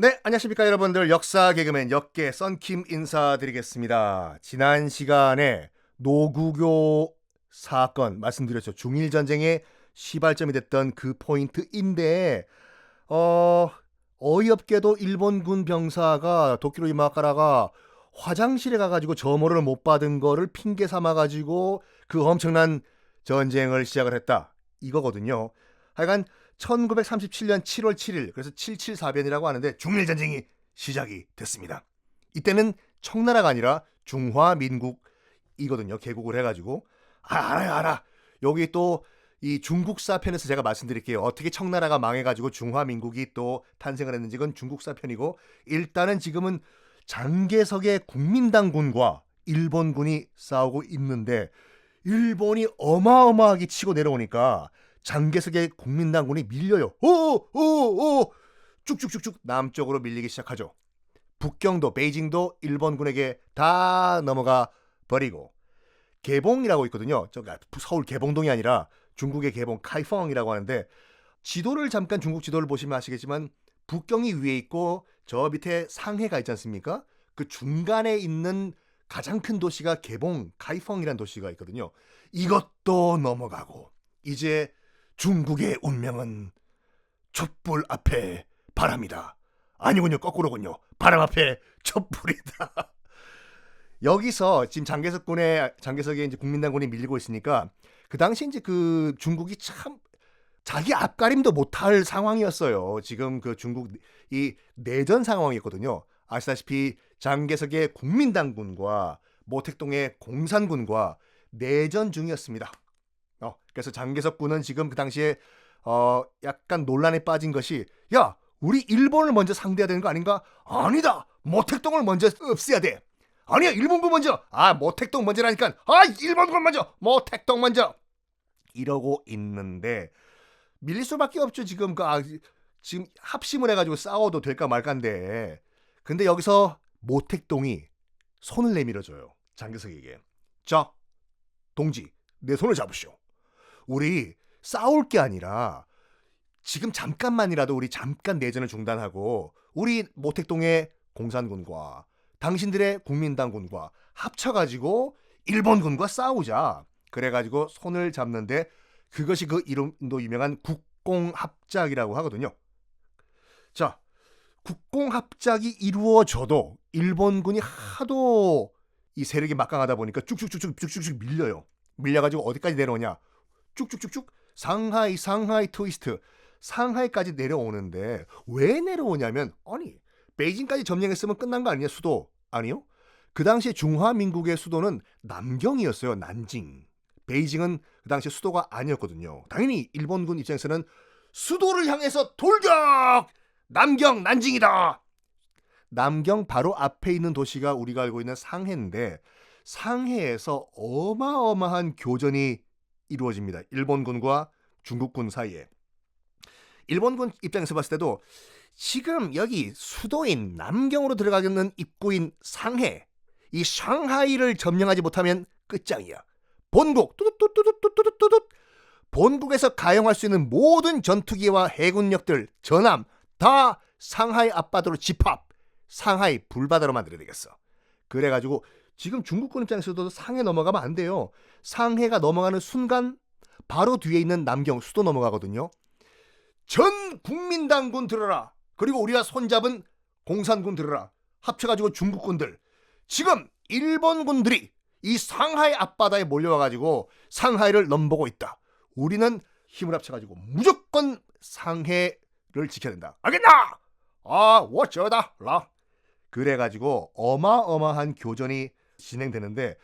네, 안녕하십니까 여러분들. 역사 개그맨 역계 썬킴 인사드리겠습니다. 지난 시간에 노구교 사건 말씀드렸죠. 중일전쟁의 시발점이 됐던 그 포인트인데 어이없게도 일본군 병사가 도쿄로 이마카라가 화장실에 가가지고 점호를 못 받은 거를 핑계 삼아가지고 그 엄청난 전쟁을 시작을 했다. 이거거든요. 하여간 1937년 7월 7일, 그래서 774변이라고 하는데 중일전쟁이 시작이 됐습니다. 이때는 청나라가 아니라 중화민국이거든요. 개국을 해가지고. 알아. 여기 또 이 중국사 편에서 제가 말씀드릴게요. 어떻게 청나라가 망해가지고 중화민국이 또 탄생을 했는지. 그건 중국사 편이고, 일단은 지금은 장개석의 국민당군과 일본군이 싸우고 있는데, 일본이 어마어마하게 치고 내려오니까 장개석의 국민당군이 밀려요. 쭉쭉쭉쭉 남쪽으로 밀리기 시작하죠. 북경도 베이징도 일본군에게 다 넘어가 버리고, 개봉이라고 있거든요. 서울 개봉동이 아니라 중국의 개봉 카이펑이라고 하는데, 지도를 잠깐 중국 지도를 보시면 아시겠지만 북경이 위에 있고 저 밑에 상해가 있지 않습니까? 그 중간에 있는 가장 큰 도시가 개봉 카이펑이라는 도시가 있거든요. 이것도 넘어가고, 이제 중국의 운명은 촛불 앞에 바람이다. 아니군요, 거꾸로군요. 바람 앞에 촛불이다. 여기서 지금 장개석의 이제 국민당군이 밀리고 있으니까, 그 당시 이제 그 중국이 참 자기 앞가림도 못할 상황이었어요. 지금 그 중국 이 내전 상황이었거든요. 아시다시피 장개석의 국민당군과 모택동의 공산군과 내전 중이었습니다. 그래서 장개석군은 지금 그 당시에 약간 논란에 빠진 것이, 야, 우리 일본을 먼저 상대해야 되는 거 아닌가? 아니다, 모택동을 먼저 없애야 돼. 아니야, 일본군 먼저. 모택동 먼저라니까. 일본군 먼저, 모택동 먼저. 이러고 있는데 밀릴 수밖에 없죠. 지금 지금 합심을 해가지고 싸워도 될까 말까인데, 근데 여기서 모택동이 손을 내밀어줘요, 장개석에게. 자, 동지, 내 손을 잡으시오. 우리 싸울 게 아니라 지금 잠깐만이라도 우리 잠깐 내전을 중단하고 우리 모택동의 공산군과 당신들의 국민당군과 합쳐가지고 일본군과 싸우자. 그래가지고 손을 잡는데, 그것이 그 이름도 유명한 국공합작이라고 하거든요. 자, 국공합작이 이루어져도 일본군이 하도 이 세력이 막강하다 보니까 쭉쭉쭉 밀려요. 밀려가지고 어디까지 내려오냐? 쭉쭉쭉쭉 상하이 트위스트, 상하이까지 내려오는데, 왜 내려오냐면, 아니, 베이징까지 점령했으면 끝난 거 아니냐, 수도? 아니요. 그 당시에 중화민국의 수도는 남경이었어요. 난징. 베이징은 그 당시에 수도가 아니었거든요. 당연히 일본군 입장에서는 수도를 향해서 돌격! 남경, 난징이다! 남경 바로 앞에 있는 도시가 우리가 알고 있는 상해인데, 상해에서 어마어마한 교전이 이루어집니다. 일본군과 중국군 사이에. 일본군 입장에서 봤을 때도 지금 여기 수도인 남경으로 들어가는 입구인 상해, 이 상하이를 점령하지 못하면 끝장이야. 본국 뚜두뚜두뚜두뚜두, 본국에서 가용할 수 있는 모든 전투기와 해군력들 전함 다 상하이 앞바다로 집합, 상하이 불바다로 만들어야 되겠어. 그래가지고 지금 중국군 입장에서도 상해 넘어가면 안 돼요. 상해가 넘어가는 순간 바로 뒤에 있는 남경 수도 넘어가거든요. 전 국민당군 들어라. 그리고 우리가 손잡은 공산군 들어라. 합쳐가지고 중국군들, 지금 일본군들이 이 상하이 앞바다에 몰려와가지고 상하이를 넘보고 있다. 우리는 힘을 합쳐가지고 무조건 상해를 지켜야 된다. 알겠나? 어쩌다 라. 그래가지고 어마어마한 교전이 진행되는데,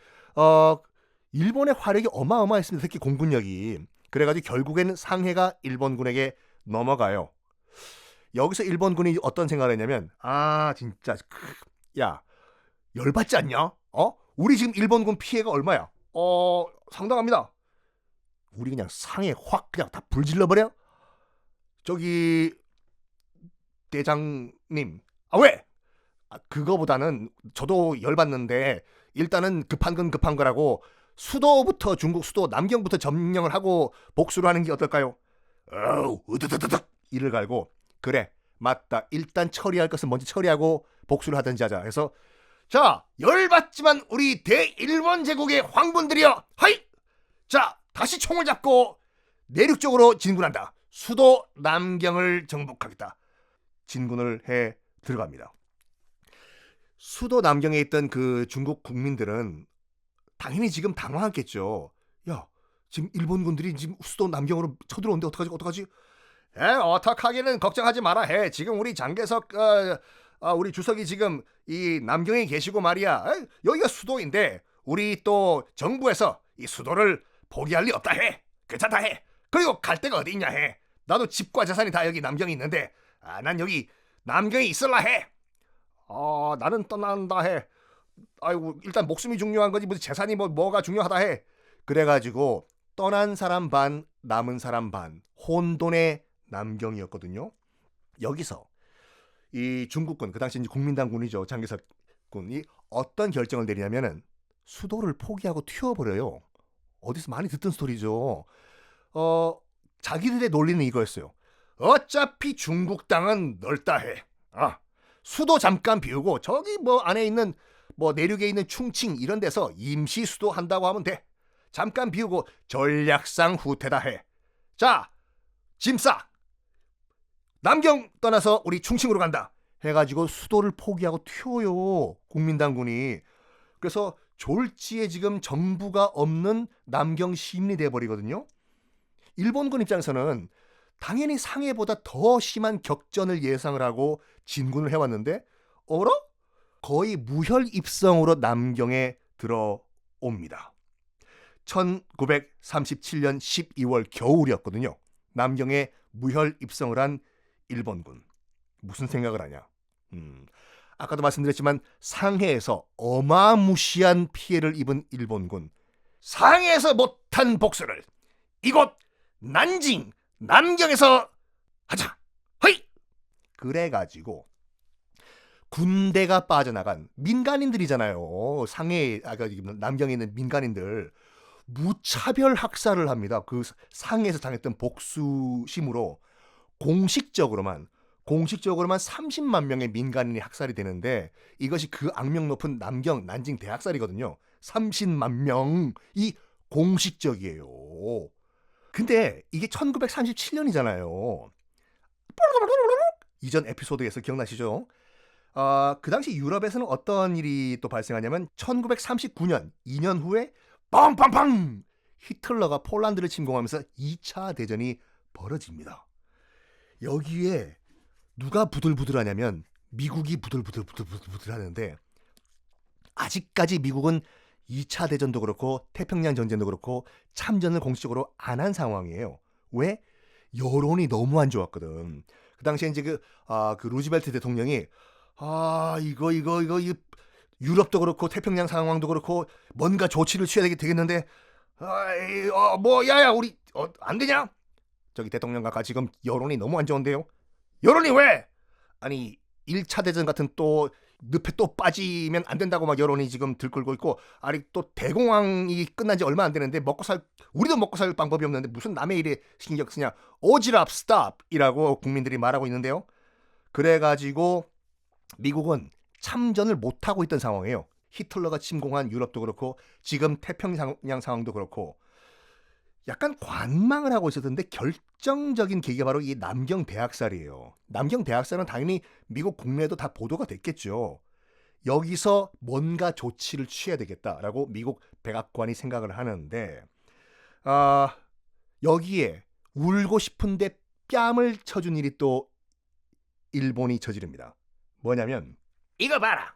일본의 화력이 어마어마했습니다. 특히 공군력이. 그래가지고 결국에는 상해가 일본군에게 넘어가요. 여기서 일본군이 어떤 생각을 했냐면, 진짜 야, 열받지 않냐? 우리 지금 일본군 피해가 얼마야? 상당합니다. 우리 그냥 상해 확 그냥 다 불질러버려? 저기 대장님, 왜? 그거보다는 저도 열받는데, 일단은 급한 건 급한 거라고 수도부터, 중국 수도 남경부터 점령을 하고 복수를 하는 게 어떨까요? 으드드드득 이를 갈고, 그래, 맞다. 일단 처리할 것은 먼저 처리하고 복수를 하든지 하자. 해서 자, 열받지만 우리 대일본 제국의 황분들이여, 하이! 자, 다시 총을 잡고 내륙 쪽으로 진군한다. 수도 남경을 정복하겠다. 진군을 해 들어갑니다. 수도 남경에 있던 그 중국 국민들은 당연히 지금 당황했겠죠. 야, 지금 일본군들이 지금 수도 남경으로 쳐들어오는데 어떡하지? 어떡하기는 걱정하지 마라 해. 지금 우리 장개석 우리 주석이 지금 이 남경에 계시고 말이야. 여기가 수도인데 우리 또 정부에서 이 수도를 포기할 리 없다 해. 괜찮다 해. 그리고 갈 데가 어디 있냐 해. 나도 집과 재산이 다 여기 남경에 있는데 난 여기 남경에 있을라 해. 나는 떠난다 해. 아이고, 일단 목숨이 중요한 거지 무슨 재산이 뭐가 중요하다 해. 그래가지고 떠난 사람 반, 남은 사람 반, 혼돈의 남경이었거든요. 여기서 이 중국군, 그 당시 이제 국민당군이죠, 장개석 군이 어떤 결정을 내리냐면은 수도를 포기하고 튀어버려요. 어디서 많이 듣던 스토리죠. 자기들의 논리는 이거였어요. 어차피 중국 땅은 넓다 해. 수도 잠깐 비우고 저기 안에 있는 내륙에 있는 충칭 이런 데서 임시 수도 한다고 하면 돼. 잠깐 비우고 전략상 후퇴다 해. 자, 짐 싸. 남경 떠나서 우리 충칭으로 간다. 해가지고 수도를 포기하고 튀어요, 국민당군이. 그래서 졸지에 지금 정부가 없는 남경 시민이 돼버리거든요. 일본군 입장에서는 당연히 상해보다 더 심한 격전을 예상을 하고 진군을 해왔는데 어라? 거의 무혈입성으로 남경에 들어옵니다. 1937년 12월 겨울이었거든요. 남경에 무혈입성을 한 일본군. 무슨 생각을 하냐? 아까도 말씀드렸지만 상해에서 어마무시한 피해를 입은 일본군. 상해에서 못한 복수를 이곳 난징, 남경에서 하자. 허이! 그래가지고 군대가 빠져나간 민간인들이잖아요. 상해, 남경에 있는 민간인들 무차별 학살을 합니다. 그 상해에서 당했던 복수심으로 공식적으로만 30만 명의 민간인이 학살이 되는데 이것이 그 악명 높은 남경 난징 대학살이거든요. 30만 명이 공식적이에요. 근데 이게 1937년이잖아요. 이전 에피소드에서 기억나시죠? 그 당시 유럽에서는 어떤 일이 또 발생하냐면 1939년 2년 후에 빵빵빵 히틀러가 폴란드를 침공하면서 2차 대전이 벌어집니다. 여기에 누가 부들부들하냐면 미국이 부들부들하는데 아직까지 미국은 2차 대전도 그렇고 태평양 전쟁도 그렇고 참전을 공식적으로 안 한 상황이에요. 왜? 여론이 너무 안 좋았거든. 그 당시에 이제 그 루즈벨트 대통령이 이거 유럽도 그렇고 태평양 상황도 그렇고 뭔가 조치를 취해야 되겠는데 야야 우리 안 되냐? 저기 대통령과 지금 여론이 너무 안 좋은데요. 여론이 왜? 아니 1차 대전 같은 또 늪에 또 빠지면 안 된다고 막 여론이 지금 들끓고 있고, 아니 또 대공황이 끝난 지 얼마 안 되는데 우리도 먹고 살 방법이 없는데 무슨 남의 일에 신경 쓰냐. 오지랖 스탑이라고 국민들이 말하고 있는데요. 그래가지고 미국은 참전을 못하고 있던 상황이에요. 히틀러가 침공한 유럽도 그렇고 지금 태평양 상황도 그렇고 약간 관망을 하고 있었는데 결정적인 계기가 바로 이 남경 대학살이에요. 남경 대학살은 당연히 미국 국내에도 다 보도가 됐겠죠. 여기서 뭔가 조치를 취해야 되겠다라고 미국 백악관이 생각을 하는데 여기에 울고 싶은데 뺨을 쳐준 일이 또 일본이 저지릅니다. 뭐냐면 이거 봐라.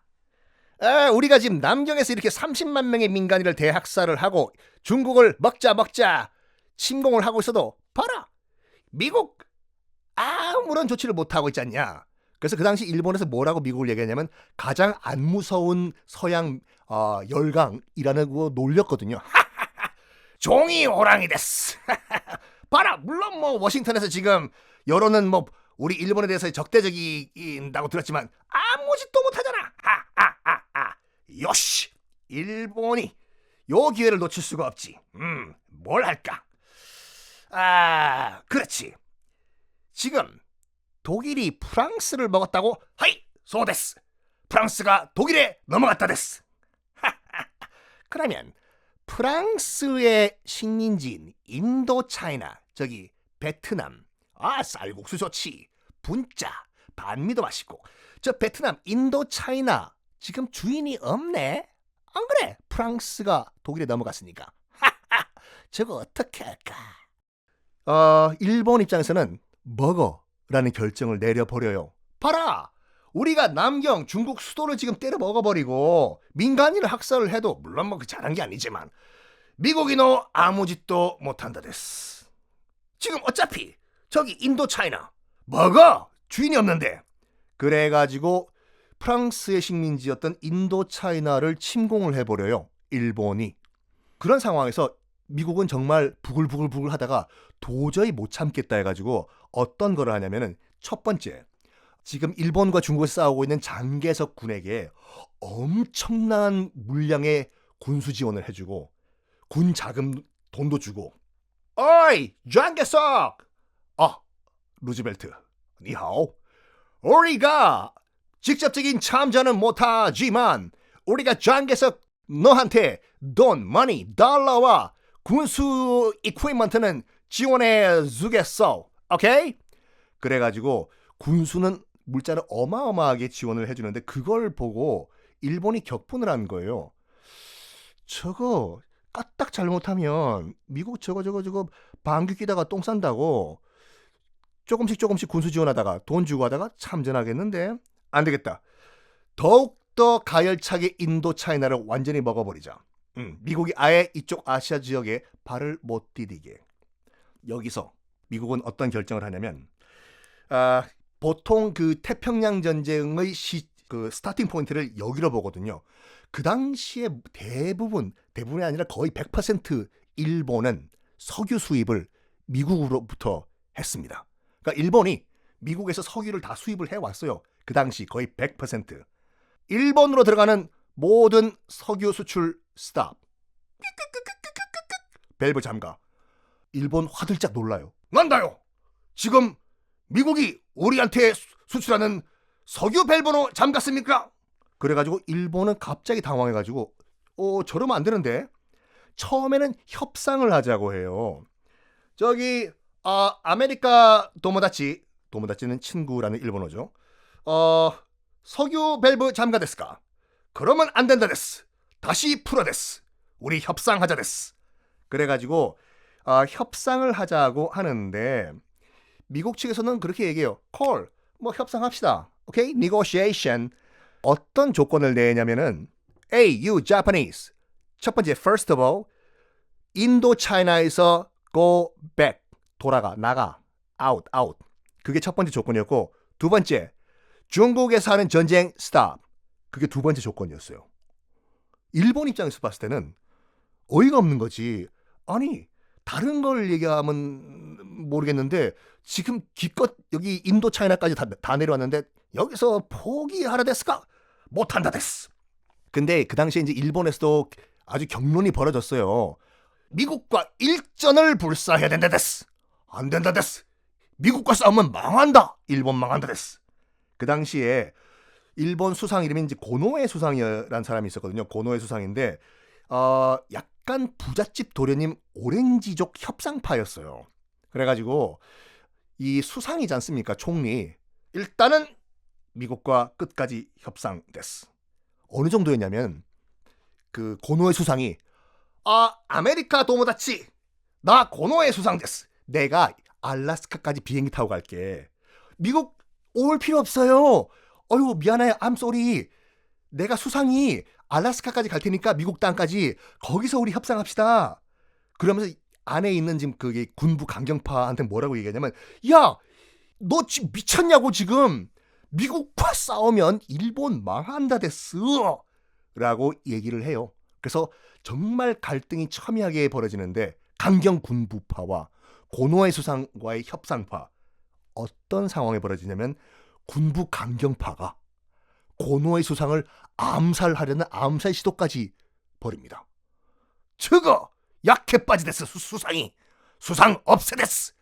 우리가 지금 남경에서 이렇게 30만 명의 민간인을 대학살을 하고 중국을 먹자 침공을 하고 있어도 봐라. 미국 아무런 조치를 못하고 있지 않냐. 그래서 그 당시 일본에서 뭐라고 미국을 얘기하냐면 가장 안 무서운 서양 열강이라는 거 놀렸거든요. 종이 호랑이 됐어. 봐라. 물론 워싱턴에서 지금 여론은 우리 일본에 대해서 적대적이다고 들었지만 아무 짓도 못하잖아. 요시 일본이 요 기회를 놓칠 수가 없지. 뭘 할까? 그렇지. 지금 독일이 프랑스를 먹었다고? 하이, 소데스. 프랑스가 독일에 넘어갔다 데스. 그러면 프랑스의 식민지인 인도차이나, 저기 베트남, 쌀국수 좋지, 분짜, 반미도 맛있고, 저 베트남, 인도차이나 지금 주인이 없네? 안 그래? 프랑스가 독일에 넘어갔으니까. 저거 어떻게 할까? 일본 입장에서는 먹어라는 결정을 내려버려요. 봐라! 우리가 남경, 중국 수도를 지금 때려 먹어버리고 민간인을 학살을 해도, 물론 뭐 그 잘한 게 아니지만, 미국이 너 아무 짓도 못한다 데스. 지금 어차피 저기 인도차이나 먹어! 주인이 없는데. 그래가지고 프랑스의 식민지였던 인도차이나를 침공을 해버려요, 일본이. 그런 상황에서 미국은 정말 부글부글 하다가 도저히 못 참겠다 해가지고 어떤 거를 하냐면은, 첫 번째, 지금 일본과 중국에서 싸우고 있는 장개석 군에게 엄청난 물량의 군수 지원을 해주고 군 자금 돈도 주고. 어이, 장개석! 루즈벨트, 니하오. 우리가 직접적인 참전은 못하지만 우리가 장개석 너한테 돈, 머니, 달러와 군수 이퀴먼트는 지원해 주겠어. 오케이? 그래가지고 군수는 물자를 어마어마하게 지원을 해주는데, 그걸 보고 일본이 격분을 한 거예요. 저거 까딱 잘못하면 미국 저거 방귀 끼다가 똥 싼다고 조금씩 군수 지원하다가 돈 주고 하다가 참전하겠는데, 안 되겠다. 더욱더 가열차게 인도차이나를 완전히 먹어버리자. 미국이 아예 이쪽 아시아 지역에 발을 못 디디게. 여기서 미국은 어떤 결정을 하냐면, 보통 그 태평양 전쟁의 스타팅 포인트를 여기로 보거든요. 그 당시에 대부분이 아니라 거의 100% 일본은 석유 수입을 미국으로부터 했습니다. 그러니까 일본이 미국에서 석유를 다 수입을 해왔어요. 그 당시 거의 100%. 일본으로 들어가는 모든 석유 수출 스탑. 밸브 잠가. 일본 화들짝 놀라요. 난다요. 지금 미국이 우리한테 수출하는 석유 밸브로 잠갔습니까? 그래가지고 일본은 갑자기 당황해가지고 저러면 안 되는데, 처음에는 협상을 하자고 해요. 저기 아메리카 도모다치는 친구라는 일본어죠. 석유 밸브 잠가 데스까? 그러면 안 된다 데스. 다시 풀어 데스. 우리 협상하자 데스. 그래가지고 협상을 하자고 하는데, 미국 측에서는 그렇게 얘기해요. 콜, 뭐 협상합시다. 오케이? negotiation. 어떤 조건을 내냐면은, A, you Japanese. 첫 번째, first of all, 인도차이나에서 go back. 돌아가, 나가. out. 그게 첫 번째 조건이었고, 두 번째, 중국에서 하는 전쟁 stop. 그게 두 번째 조건이었어요. 일본 입장에서 봤을 때는 어이가 없는 거지. 아니, 다른 걸 얘기하면 모르겠는데 지금 기껏 여기 인도차이나까지 다 내려왔는데 여기서 포기하라 데스까? 못한다 데스. 근데 그 당시에 이제 일본에서도 아주 격론이 벌어졌어요. 미국과 일전을 불사해야 된다 데스. 안 된다 데스. 미국과 싸우면 망한다. 일본 망한다 데스. 그 당시에 일본 수상 이름이 이제 고노에 수상이라는 사람이 있었거든요. 고노에 수상인데 약간 부잣집 도련님 오렌지족 협상파였어요. 그래가지고 이 수상이지 않습니까? 총리. 일단은 미국과 끝까지 협상 데스. 어느 정도였냐면 그 고노에 수상이 아메리카 도모다치 나 고노에 수상 데스. 내가 알라스카까지 비행기 타고 갈게. 미국 올 필요 없어요. 어휴 미안해요. I'm sorry. 내가 수상이 알라스카까지 갈 테니까 미국 땅까지 거기서 우리 협상합시다. 그러면서 안에 있는 지금 그게 군부 강경파한테 뭐라고 얘기하냐면 야, 너 지금 미쳤냐고 지금. 미국과 싸우면 일본 망한다 데스. 라고 얘기를 해요. 그래서 정말 갈등이 첨예하게 벌어지는데 강경 군부파와 고노에 수상과의 협상파. 어떤 상황이 벌어지냐면 군부 강경파가 고노에 수상을 암살하려는 암살 시도까지 벌입니다. 저거 약해 빠지댔어. 수상이 수상 없애댔어.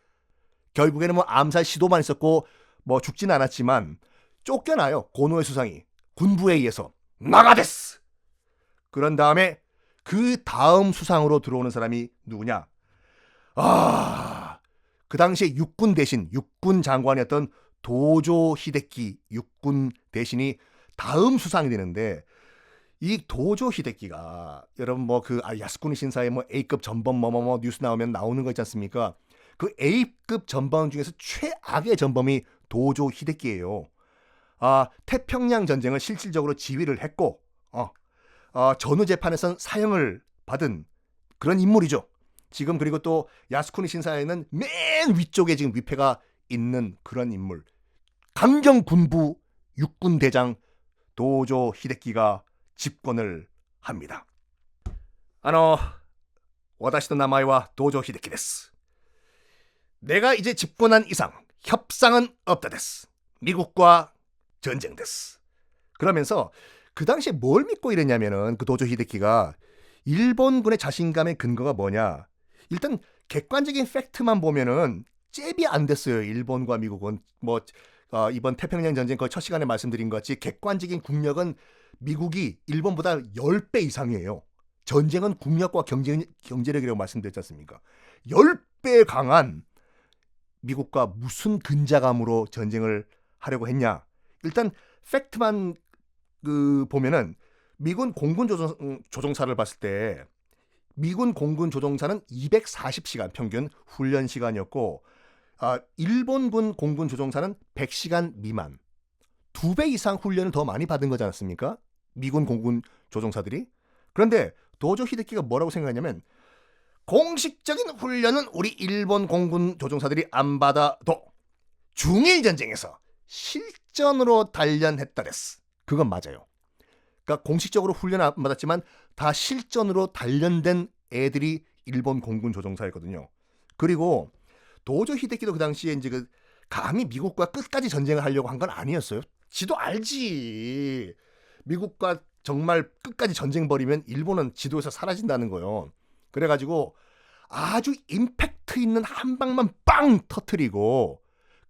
결국에는 뭐 암살 시도만 있었고 뭐 죽지는 않았지만 쫓겨나요. 고노의 수상이 군부에 의해서 나가데스. 그런 다음에 그 다음 수상으로 들어오는 사람이 누구냐? 그 당시에 육군 대신 육군 장관이었던 도조 히데키 육군 대신이 다음 수상이 되는데, 이 도조 히데키가 여러분 뭐 그 야스쿠니 신사의 뭐 A급 전범 뭐뭐뭐 뉴스 나오면 나오는 거 있지 않습니까? 그 A급 전범 중에서 최악의 전범이 도조 히데키예요. 태평양 전쟁을 실질적으로 지휘를 했고 전후 재판에선 사형을 받은 그런 인물이죠. 지금 그리고 또 야스쿠니 신사에는 맨 위쪽에 지금 위패가 있는 그런 인물, 강경 군부 육군 대장 도조 히데키가 집권을 합니다. 와다시노 나마이와 도조 히데키 데스. 내가 이제 집권한 이상 협상은 없다 데스. 미국과 전쟁 데스. 그러면서 그 당시에 뭘 믿고 이랬냐면은 그 도조 히데키가 일본군의 자신감의 근거가 뭐냐? 일단 객관적인 팩트만 보면은 잽이 안 됐어요. 일본과 미국은 이번 태평양 전쟁 거의 첫 시간에 말씀드린 것 같이 객관적인 국력은 미국이 일본보다 10배 이상이에요. 전쟁은 국력과 경제력이라고 말씀드렸지 않습니까? 10배 강한 미국과 무슨 근자감으로 전쟁을 하려고 했냐? 일단 팩트만 보면은 미군 공군 조종사를 봤을 때 미군 공군 조종사는 240시간 평균 훈련 시간이었고 일본군 공군 조종사는 100시간 미만, 2배 이상 훈련을 더 많이 받은 거지 않습니까? 미군 공군 조종사들이. 그런데 도조 히데키가 뭐라고 생각하냐면 공식적인 훈련은 우리 일본 공군 조종사들이 안 받아도 중일 전쟁에서 실전으로 단련했다 됐어. 그건 맞아요. 그러니까 공식적으로 훈련 안 받았지만 다 실전으로 단련된 애들이 일본 공군 조종사였거든요. 그리고 도조 히데키도 그 당시에 이제 감히 미국과 끝까지 전쟁을 하려고 한 건 아니었어요. 지도 알지. 미국과 정말 끝까지 전쟁 벌이면 일본은 지도에서 사라진다는 거예요. 그래가지고 아주 임팩트 있는 한 방만 빵 터트리고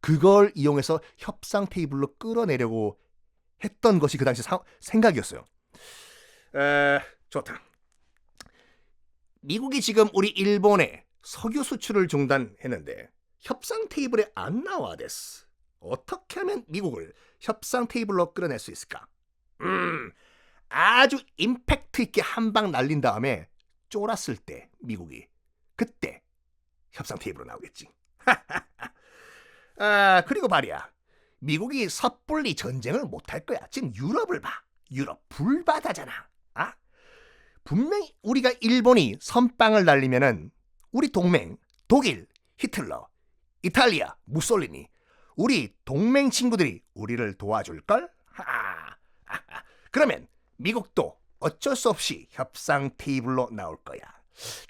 그걸 이용해서 협상 테이블로 끌어내려고 했던 것이 그 당시 생각이었어요. 좋다. 미국이 지금 우리 일본에 석유 수출을 중단했는데 협상 테이블에 안 나와 됐어. 어떻게 하면 미국을 협상 테이블로 끌어낼 수 있을까? 아주 임팩트 있게 한 방 날린 다음에 쫄았을 때 미국이 그때 협상 테이블로 나오겠지. 그리고 말이야, 미국이 섣불리 전쟁을 못할 거야. 지금 유럽을 봐. 유럽 불바다잖아. 분명히 우리가 일본이 선빵을 날리면은 우리 동맹 독일, 히틀러, 이탈리아, 무솔리니, 우리 동맹 친구들이 우리를 도와줄걸? 그러면 미국도 어쩔 수 없이 협상 테이블로 나올 거야.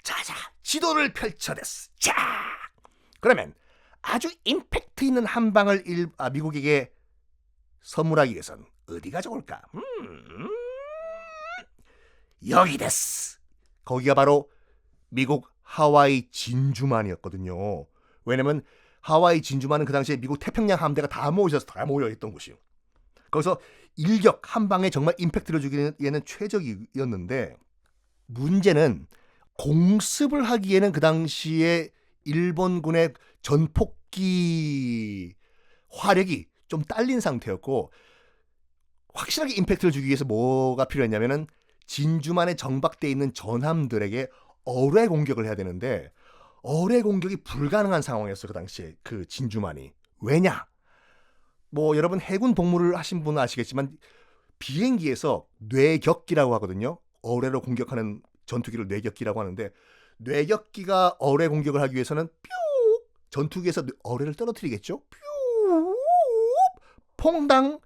자자, 지도를 펼쳐댔어. 자, 그러면 아주 임팩트 있는 한 방을 미국에게 선물하기 위해선 어디가 좋을까? 여기 됐어. 거기가 바로 미국 하와이 진주만이었거든요. 왜냐면 하와이 진주만은 그 당시에 미국 태평양 함대가 다 모여 있던 곳이요. 거기서 일격 한 방에 정말 임팩트를 주기에는 최적이었는데, 문제는 공습을 하기에는 그 당시에 일본군의 전폭기 화력이 좀 딸린 상태였고, 확실하게 임팩트를 주기 위해서 뭐가 필요했냐면은 진주만에 정박되어 있는 전함들에게 어뢰 공격을 해야 되는데 어뢰 공격이 불가능한 상황이었어요. 그 당시에 그 진주만이. 왜냐? 여러분 해군 복무를 하신 분은 아시겠지만 비행기에서 뇌격기라고 하거든요. 어뢰로 공격하는 전투기를 뇌격기라고 하는데, 뇌격기가 어뢰 공격을 하기 위해서는 뾰 전투기에서 어뢰를 떨어뜨리겠죠. 뾰 퐁당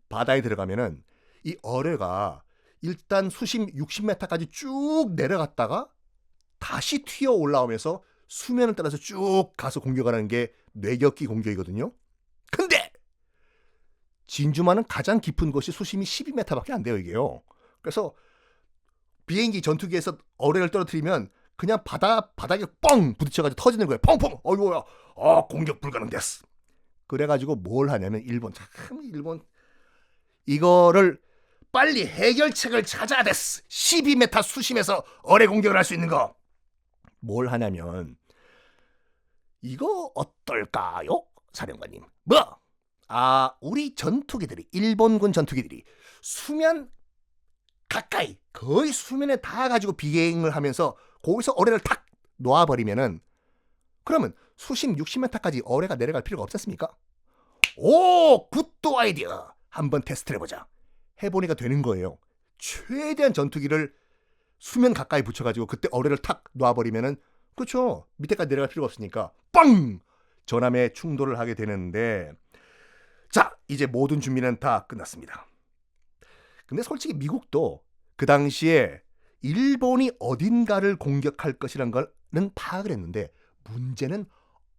바다에 들어가면은 이 어뢰가 일단 수심 60m까지 쭉 내려갔다가 다시 튀어 올라오면서 수면을 따라서 쭉 가서 공격하는 게 뇌격기 공격이거든요. 근데 진주만은 가장 깊은 곳이 수심이 12m밖에 안 돼요, 이게요. 그래서 비행기 전투기에서 어뢰를 떨어뜨리면 그냥 바닥에 뻥 부딪혀가지고 터지는 거예요. 펑펑. 어이구야. 공격 불가능 됐어. 그래가지고 뭘 하냐면 일본 이거를 빨리 해결책을 찾아야 됐어. 12m 수심에서 어뢰 공격을 할 수 있는 거. 뭘 하냐면 이거 어떨까요? 사령관님. 우리 전투기들이 일본군 전투기들이 수면 가까이 거의 수면에 닿아가지고 비행을 하면서 거기서 어뢰를 탁 놓아버리면은 그러면 수심 60m까지 어뢰가 내려갈 필요가 없지 않습니까? 오, 굿도 아이디어. 한번 테스트를 해보자. 해보니까 되는 거예요. 최대한 전투기를 수면 가까이 붙여가지고 그때 어뢰를 탁 놓아버리면은 그렇죠. 밑에까지 내려갈 필요가 없으니까 빵! 전함에 충돌을 하게 되는데 자, 이제 모든 준비는 다 끝났습니다. 근데 솔직히 미국도 그 당시에 일본이 어딘가를 공격할 것이라는 거는 파악을 했는데 문제는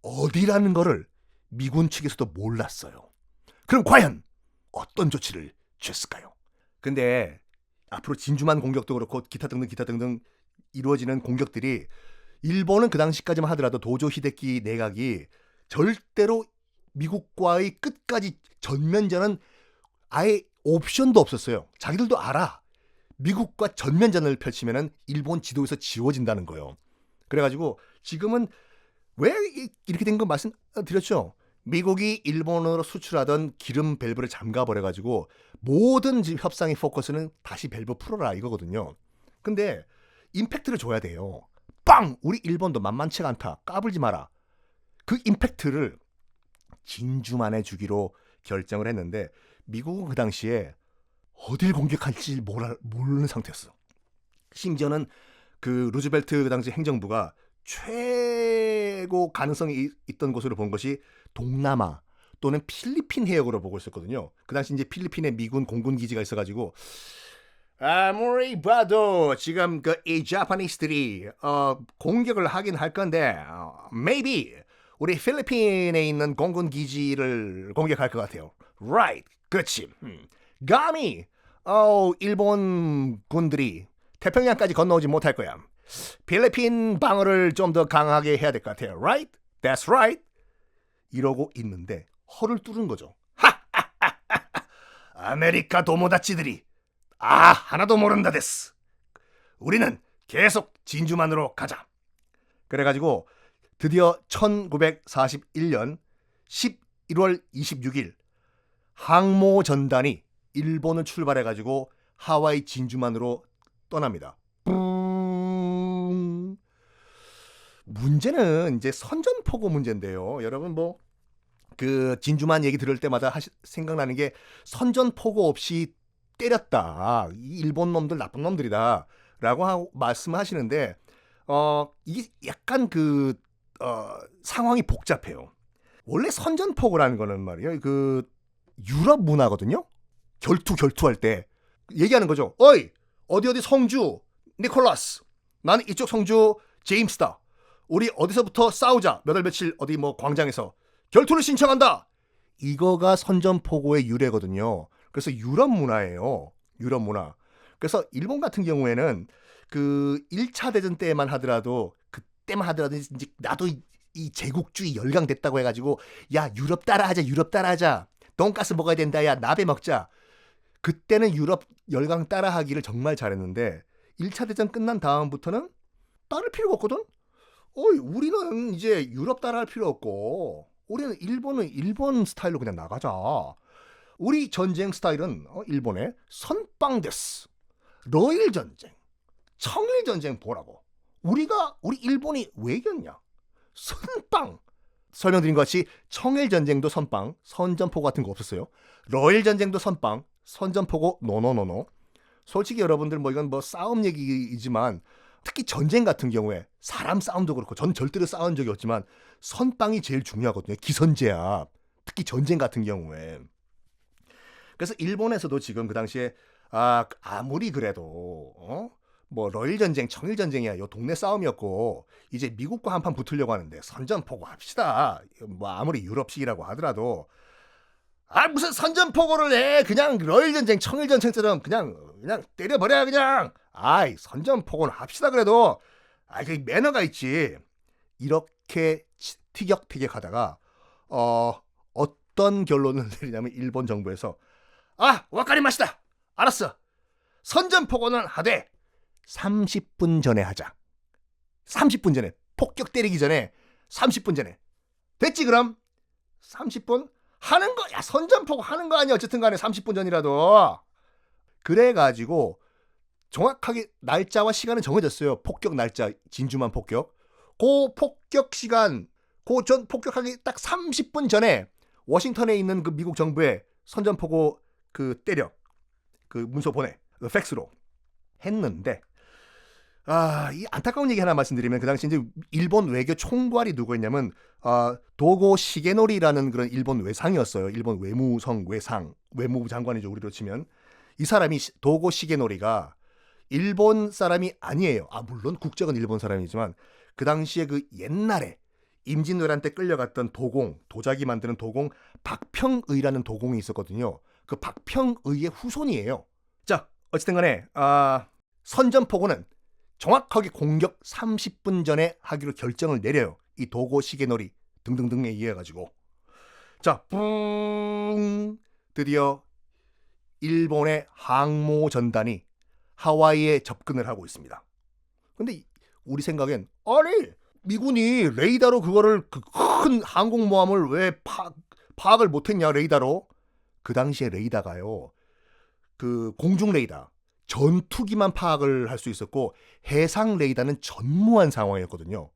어디라는 거를 미군 측에서도 몰랐어요. 그럼 과연 어떤 조치를 취했을까요? 근데 앞으로 진주만 공격도 그렇고 기타 등등 이루어지는 공격들이 일본은 그 당시까지만 하더라도 도조 히데키 내각이 절대로 미국과의 끝까지 전면전은 아예 옵션도 없었어요. 자기들도 알아. 미국과 전면전을 펼치면은 일본 지도에서 지워진다는 거예요. 그래가지고 지금은 왜 이렇게 된 거 말씀드렸죠. 미국이 일본으로 수출하던 기름 밸브를 잠가버려가지고 모든 협상의 포커스는 다시 밸브 풀어라 이거거든요. 근데 임팩트를 줘야 돼요. 빵! 우리 일본도 만만치가 않다. 까불지 마라. 그 임팩트를 진주만에 주기로 결정을 했는데 미국은 그 당시에 어딜 공격할지 모르는 상태였어. 심지어는 그 루즈벨트 그 당시 행정부가 최고 가능성이 있던 곳으로 본 것이 동남아 또는 필리핀 해역으로 보고 있었거든요. 그 당시 이제 필리핀에 미군 공군 기지가 있어가지고 아무리 봐도 지금 이 자파니스들이 공격을 하긴 할 건데 maybe 우리 필리핀에 있는 공군 기지를 공격할 것 같아요. Right, 그렇지. 감히 일본 군들이 태평양까지 건너오지 못할 거야. 필리핀 방어를 좀 더 강하게 해야 될 것 같아요. Right? That's right. 이러고 있는데 허를 뚫은 거죠. 아메리카 도모다치들이 하나도 모른다 데스. 우리는 계속 진주만으로 가자. 그래가지고 드디어 1941년 11월 26일 항모 전단이 일본을 출발해가지고 하와이 진주만으로 떠납니다. 문제는 이제 선전포고 문제인데요. 여러분 그 진주만 얘기 들을 때마다 생각나는 게 선전포고 없이 때렸다. 이 일본 놈들 나쁜 놈들이다. 라고 말씀하시는데 이게 약간 상황이 복잡해요. 원래 선전포고라는 거는 말이에요. 유럽 문화거든요. 결투할 때 얘기하는 거죠. 어이, 어디 성주 니콜라스. 나는 이쪽 성주 제임스다. 우리 어디서부터 싸우자. 몇 월 며칠 어디 광장에서 결투를 신청한다. 이거가 선전포고의 유래거든요. 그래서 유럽 문화예요. 유럽 문화. 그래서 일본 같은 경우에는 1차 대전 때만 하더라도 이제 나도 이 제국주의 열강됐다고 해가지고 야 유럽 따라하자. 돈가스 먹어야 된다. 야 나베 먹자. 그때는 유럽 열강 따라하기를 정말 잘했는데 1차 대전 끝난 다음부터는 따를 필요가 없거든. 우리는 이제 유럽 따라할 필요 없고 우리는 일본 스타일로 그냥 나가자. 우리 전쟁 스타일은 일본의 선빵데스. 러일 전쟁, 청일 전쟁 보라고. 우리 일본이 왜 이겼냐? 선빵. 설명드린 것 같이 청일 전쟁도 선빵, 선전포고 같은 거 없었어요. 러일 전쟁도 선빵, 선전포고 노노노노. 솔직히 여러분들 이건 싸움 얘기이지만 특히 전쟁 같은 경우에 사람 싸움도 그렇고 전 절대로 싸운 적이 없지만 선빵이 제일 중요하거든요. 기선제압. 특히 전쟁 같은 경우에. 그래서 일본에서도 지금 그 당시에 아무리 그래도 러일 전쟁, 청일 전쟁이야. 요 동네 싸움이었고 이제 미국과 한판 붙으려고 하는데 선전포고 합시다. 아무리 유럽식이라고 하더라도 무슨 선전포고를 해. 그냥 러일 전쟁, 청일 전쟁처럼 그냥 때려버려 그냥. 선전포고는 합시다 그래도. 그 매너가 있지. 이렇게 티격태격하다가 어떤 결론을 내리냐면 일본 정부에서 와카리마시다. 알았어. 선전포고는 하되 30분 전에 하자. 30분 전에. 폭격 때리기 전에 30분 전에. 됐지 그럼? 30분? 하는 거, 야, 선전포고 하는 거 아니야. 어쨌든 간에 30분 전이라도. 그래가지고 정확하게 날짜와 시간은 정해졌어요. 폭격 날짜, 진주만 폭격. 그 폭격 시간, 그 전 폭격하기 딱 30분 전에 워싱턴에 있는 그 미국 정부에 선전포고 그 때려. 그 문서 보내. 그 팩스로. 했는데, 이 안타까운 얘기 하나 말씀드리면 그 당시 이제 일본 외교 총괄이 누구였냐면 도고 시게노리라는 그런 일본 외상이었어요. 일본 외무성 외상, 외무부 장관이죠. 우리로 치면. 이 사람이 도고 시게노리가 일본 사람이 아니에요. 물론 국적은 일본 사람이지만 그 당시에 그 옛날에 임진왜란 때 끌려갔던 도공, 도자기 만드는 도공 박평의라는 도공이 있었거든요. 그 박평의의 후손이에요. 자, 어쨌든 간에 선전포고는 정확하게 공격 30분 전에 하기로 결정을 내려요. 이 도고 시게노리 등등등에 의해 가지고. 자, 드디어 일본의 항모 전단이 하와이에 접근을 하고 있습니다. 근데 우리 생각엔 아니 미군이 레이더로 그거를 그 큰 항공모함을 왜 파악을 못했냐 레이더로. 그 당시에 레이더가요. 그 공중 레이더 전투기만 파악을 할 수 있었고 해상 레이더는 전무한 상황이었거든요.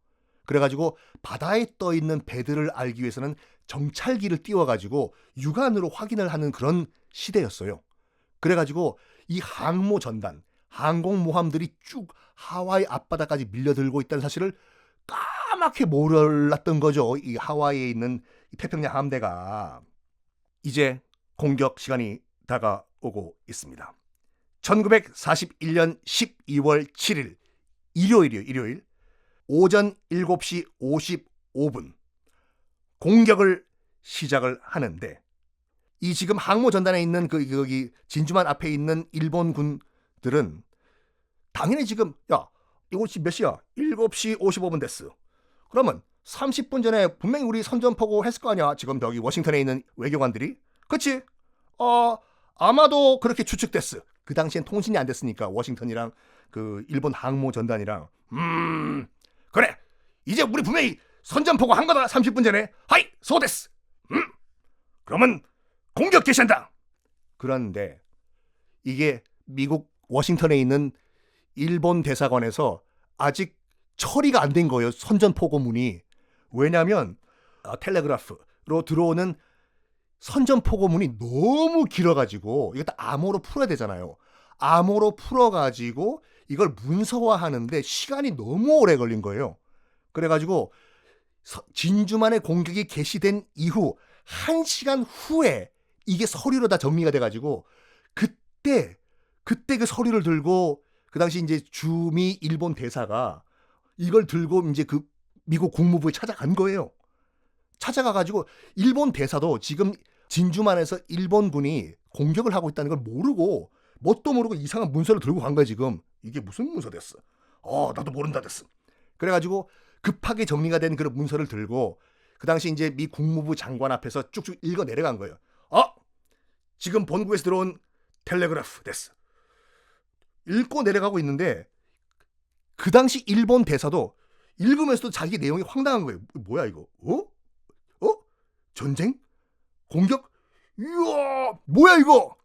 그래가지고 바다에 떠 있는 배들을 알기 위해서는 정찰기를 띄워가지고 육안으로 확인을 하는 그런 시대였어요. 그래가지고 이 항모 전단, 항공모함들이 쭉 하와이 앞바다까지 밀려들고 있다는 사실을 까맣게 몰랐던 거죠. 이 하와이에 있는 태평양 함대가. 이제 공격 시간이 다가오고 있습니다. 1941년 12월 7일 일요일 오전 7시 55분 공격을 시작을 하는데 이 지금 항모 전단에 있는 거기 진주만 앞에 있는 일본 군들은 당연히 지금 이거 지금 몇 시야? 7시 55분 됐어. 그러면 30분 전에 분명히 우리 선전포고 했을 거 아니야. 지금 여기 워싱턴에 있는 외교관들이. 그치? 아마도 그렇게 추측됐어. 그 당시엔 통신이 안 됐으니까 워싱턴이랑 그 일본 항모 전단이랑 그래 이제 우리 분명히 선전포고 한 거다. 30분 전에. 하이 소데스. 그러면 공격 개시한다. 그런데 이게 미국 워싱턴에 있는 일본 대사관에서 아직 처리가 안 된 거예요. 선전포고문이. 왜냐하면 텔레그래프로 들어오는 선전포고문이 너무 길어가지고 이거 다 암호로 풀어야 되잖아요. 암호로 풀어가지고 이걸 문서화하는데 시간이 너무 오래 걸린 거예요. 그래가지고 진주만의 공격이 개시된 이후 1시간 후에 이게 서류로 다 정리가 돼가지고 그때 그 서류를 들고 그 당시 이제 주미 일본 대사가 이걸 들고 이제 그 미국 국무부에 찾아간 거예요. 찾아가가지고 일본 대사도 지금 진주만에서 일본군이 공격을 하고 있다는 걸 모르고 뭣도 모르고 이상한 문서를 들고 간 거야 지금. 이게 무슨 문서 됐어? 나도 모른다 됐어. 그래가지고 급하게 정리가 된 그런 문서를 들고 그 당시 이제 미 국무부 장관 앞에서 쭉쭉 읽어 내려간 거예요. 지금 본국에서 들어온 텔레그래프 됐어. 읽고 내려가고 있는데 그 당시 일본 대사도 읽으면서도 자기 내용이 황당한 거예요. 뭐야 이거? 전쟁? 공격? 이야, 뭐야 이거?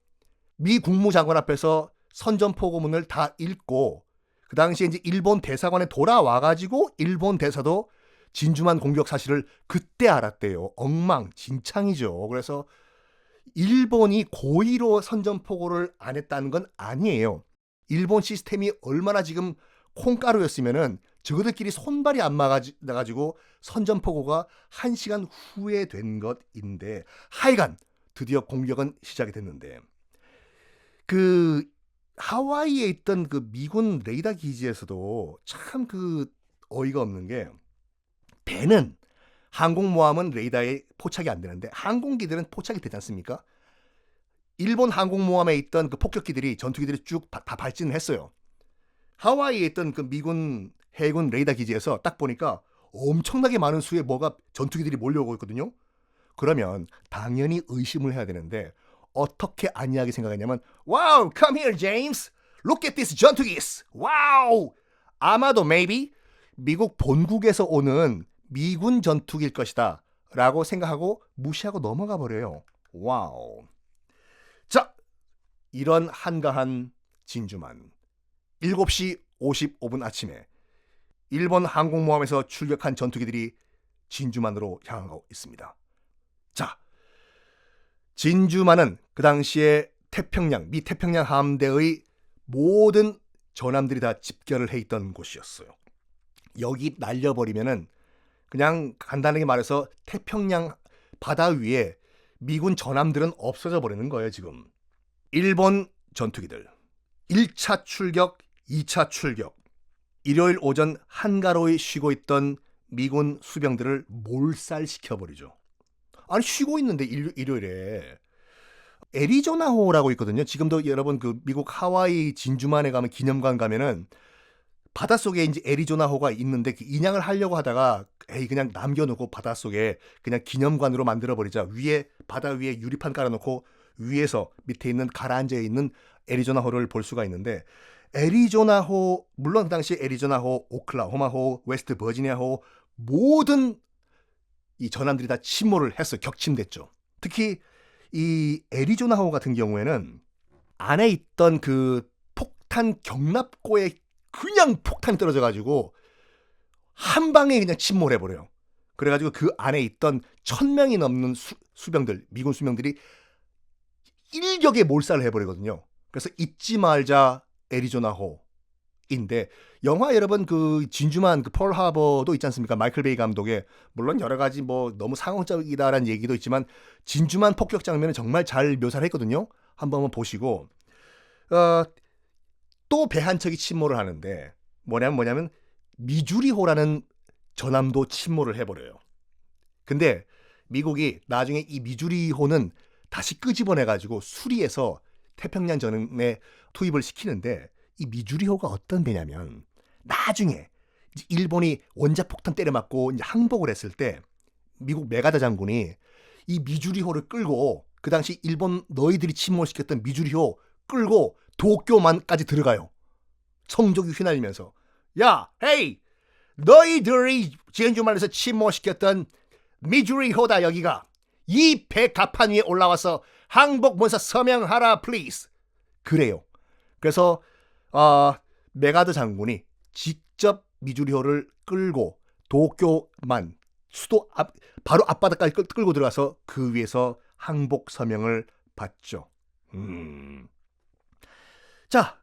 미 국무장관 앞에서 선전포고문을 다 읽고 그 당시에 이제 일본 대사관에 돌아와가지고 일본 대사도 진주만 공격 사실을 그때 알았대요. 엉망진창이죠. 그래서 일본이 고의로 선전포고를 안 했다는 건 아니에요. 일본 시스템이 얼마나 지금 콩가루였으면은 저들끼리 손발이 안 맞아가지고 선전포고가 1시간 후에 된 것인데 하여간 드디어 공격은 시작이 됐는데 그 하와이에 있던 그 미군 레이더 기지에서도 참 그 어이가 없는 게 배는 항공모함은 레이더에 포착이 안 되는데 항공기들은 포착이 되지 않습니까? 일본 항공모함에 있던 그 폭격기들이 전투기들이 쭉 다 발진을 했어요. 하와이에 있던 그 미군 해군 레이더 기지에서 딱 보니까 엄청나게 많은 수의 전투기들이 몰려오고 있거든요. 그러면 당연히 의심을 해야 되는데 어떻게 안이하게 생각했냐면 와우, come here, James. Look at this 전투기스. 와우. 아마도 maybe 미국 본국에서 오는 미군 전투기일 것이다 라고 생각하고 무시하고 넘어가 버려요. 와우. 자, 이런 한가한 진주만 7시 55분 아침에 일본 항공모함에서 출격한 전투기들이 진주만으로 향하고 있습니다. 자, 진주만은 그 당시에 미 태평양 함대의 모든 전함들이 다 집결을 해 있던 곳이었어요. 여기 날려버리면은 그냥 간단하게 말해서 태평양 바다 위에 미군 전함들은 없어져 버리는 거예요, 지금. 일본 전투기들 1차 출격, 2차 출격. 일요일 오전 한가로이 쉬고 있던 미군 수병들을 몰살시켜버리죠. 아니, 쉬고 있는데 일요일에. 애리조나호라고 있거든요. 지금도 여러분 그 미국 하와이 진주만에 가면 기념관 가면은 바닷속에 이제 애리조나호가 있는데 그 인양을 하려고 하다가 에이 그냥 남겨놓고 바닷속에 그냥 기념관으로 만들어버리자. 위에 바다 위에 유리판 깔아놓고 위에서 밑에 있는 가라앉아 있는 애리조나호를 볼 수가 있는데 애리조나호 물론 그 당시 애리조나호, 오클라호마호, 웨스트 버지니아호 모든 이 전함들이 다 침몰을 했어요. 격침됐죠. 특히 이 애리조나호 같은 경우에는 안에 있던 그 폭탄 경납고에 그냥 폭탄이 떨어져가지고 한 방에 그냥 침몰해버려요. 그래가지고 그 안에 있던 1000명이 넘는 수병들, 미군 수병들이 일격에 몰살을 해버리거든요. 그래서 잊지 말자 애리조나호인데 영화 여러분 그 진주만 그 펄하버도 있지 않습니까? 마이클 베이 감독의 물론 여러 가지 뭐 너무 상업적이다라는 얘기도 있지만 진주만 폭격 장면은 정말 잘 묘사를 했거든요. 한번 보시고 또 배 한 척이 침몰을 하는데 뭐냐면 미주리호라는 전함도 침몰을 해버려요. 근데 미국이 나중에 이 미주리호는 다시 끄집어내가지고 수리해서 태평양 전에 투입을 시키는데 이 미주리호가 어떤 배냐면 나중에 이제 일본이 원자폭탄 때려맞고 이제 항복을 했을 때 미국 메가다 장군이 이 미주리호를 끌고 그 당시 일본 너희들이 침몰시켰던 미주리호 끌고 도쿄만까지 들어가요. 성적이 휘날리면서 야, 헤이, 너희들이 진주만에서 침몰시켰던 미주리호다 여기가. 이 배 갑판 위에 올라와서 항복 문서 서명하라 플리즈. 그래요. 그래서 메가드 장군이 직접 미주리호를 끌고 도쿄만 수도 바로 앞바다까지 끌고 들어가서 그 위에서 항복 서명을 받죠. 자,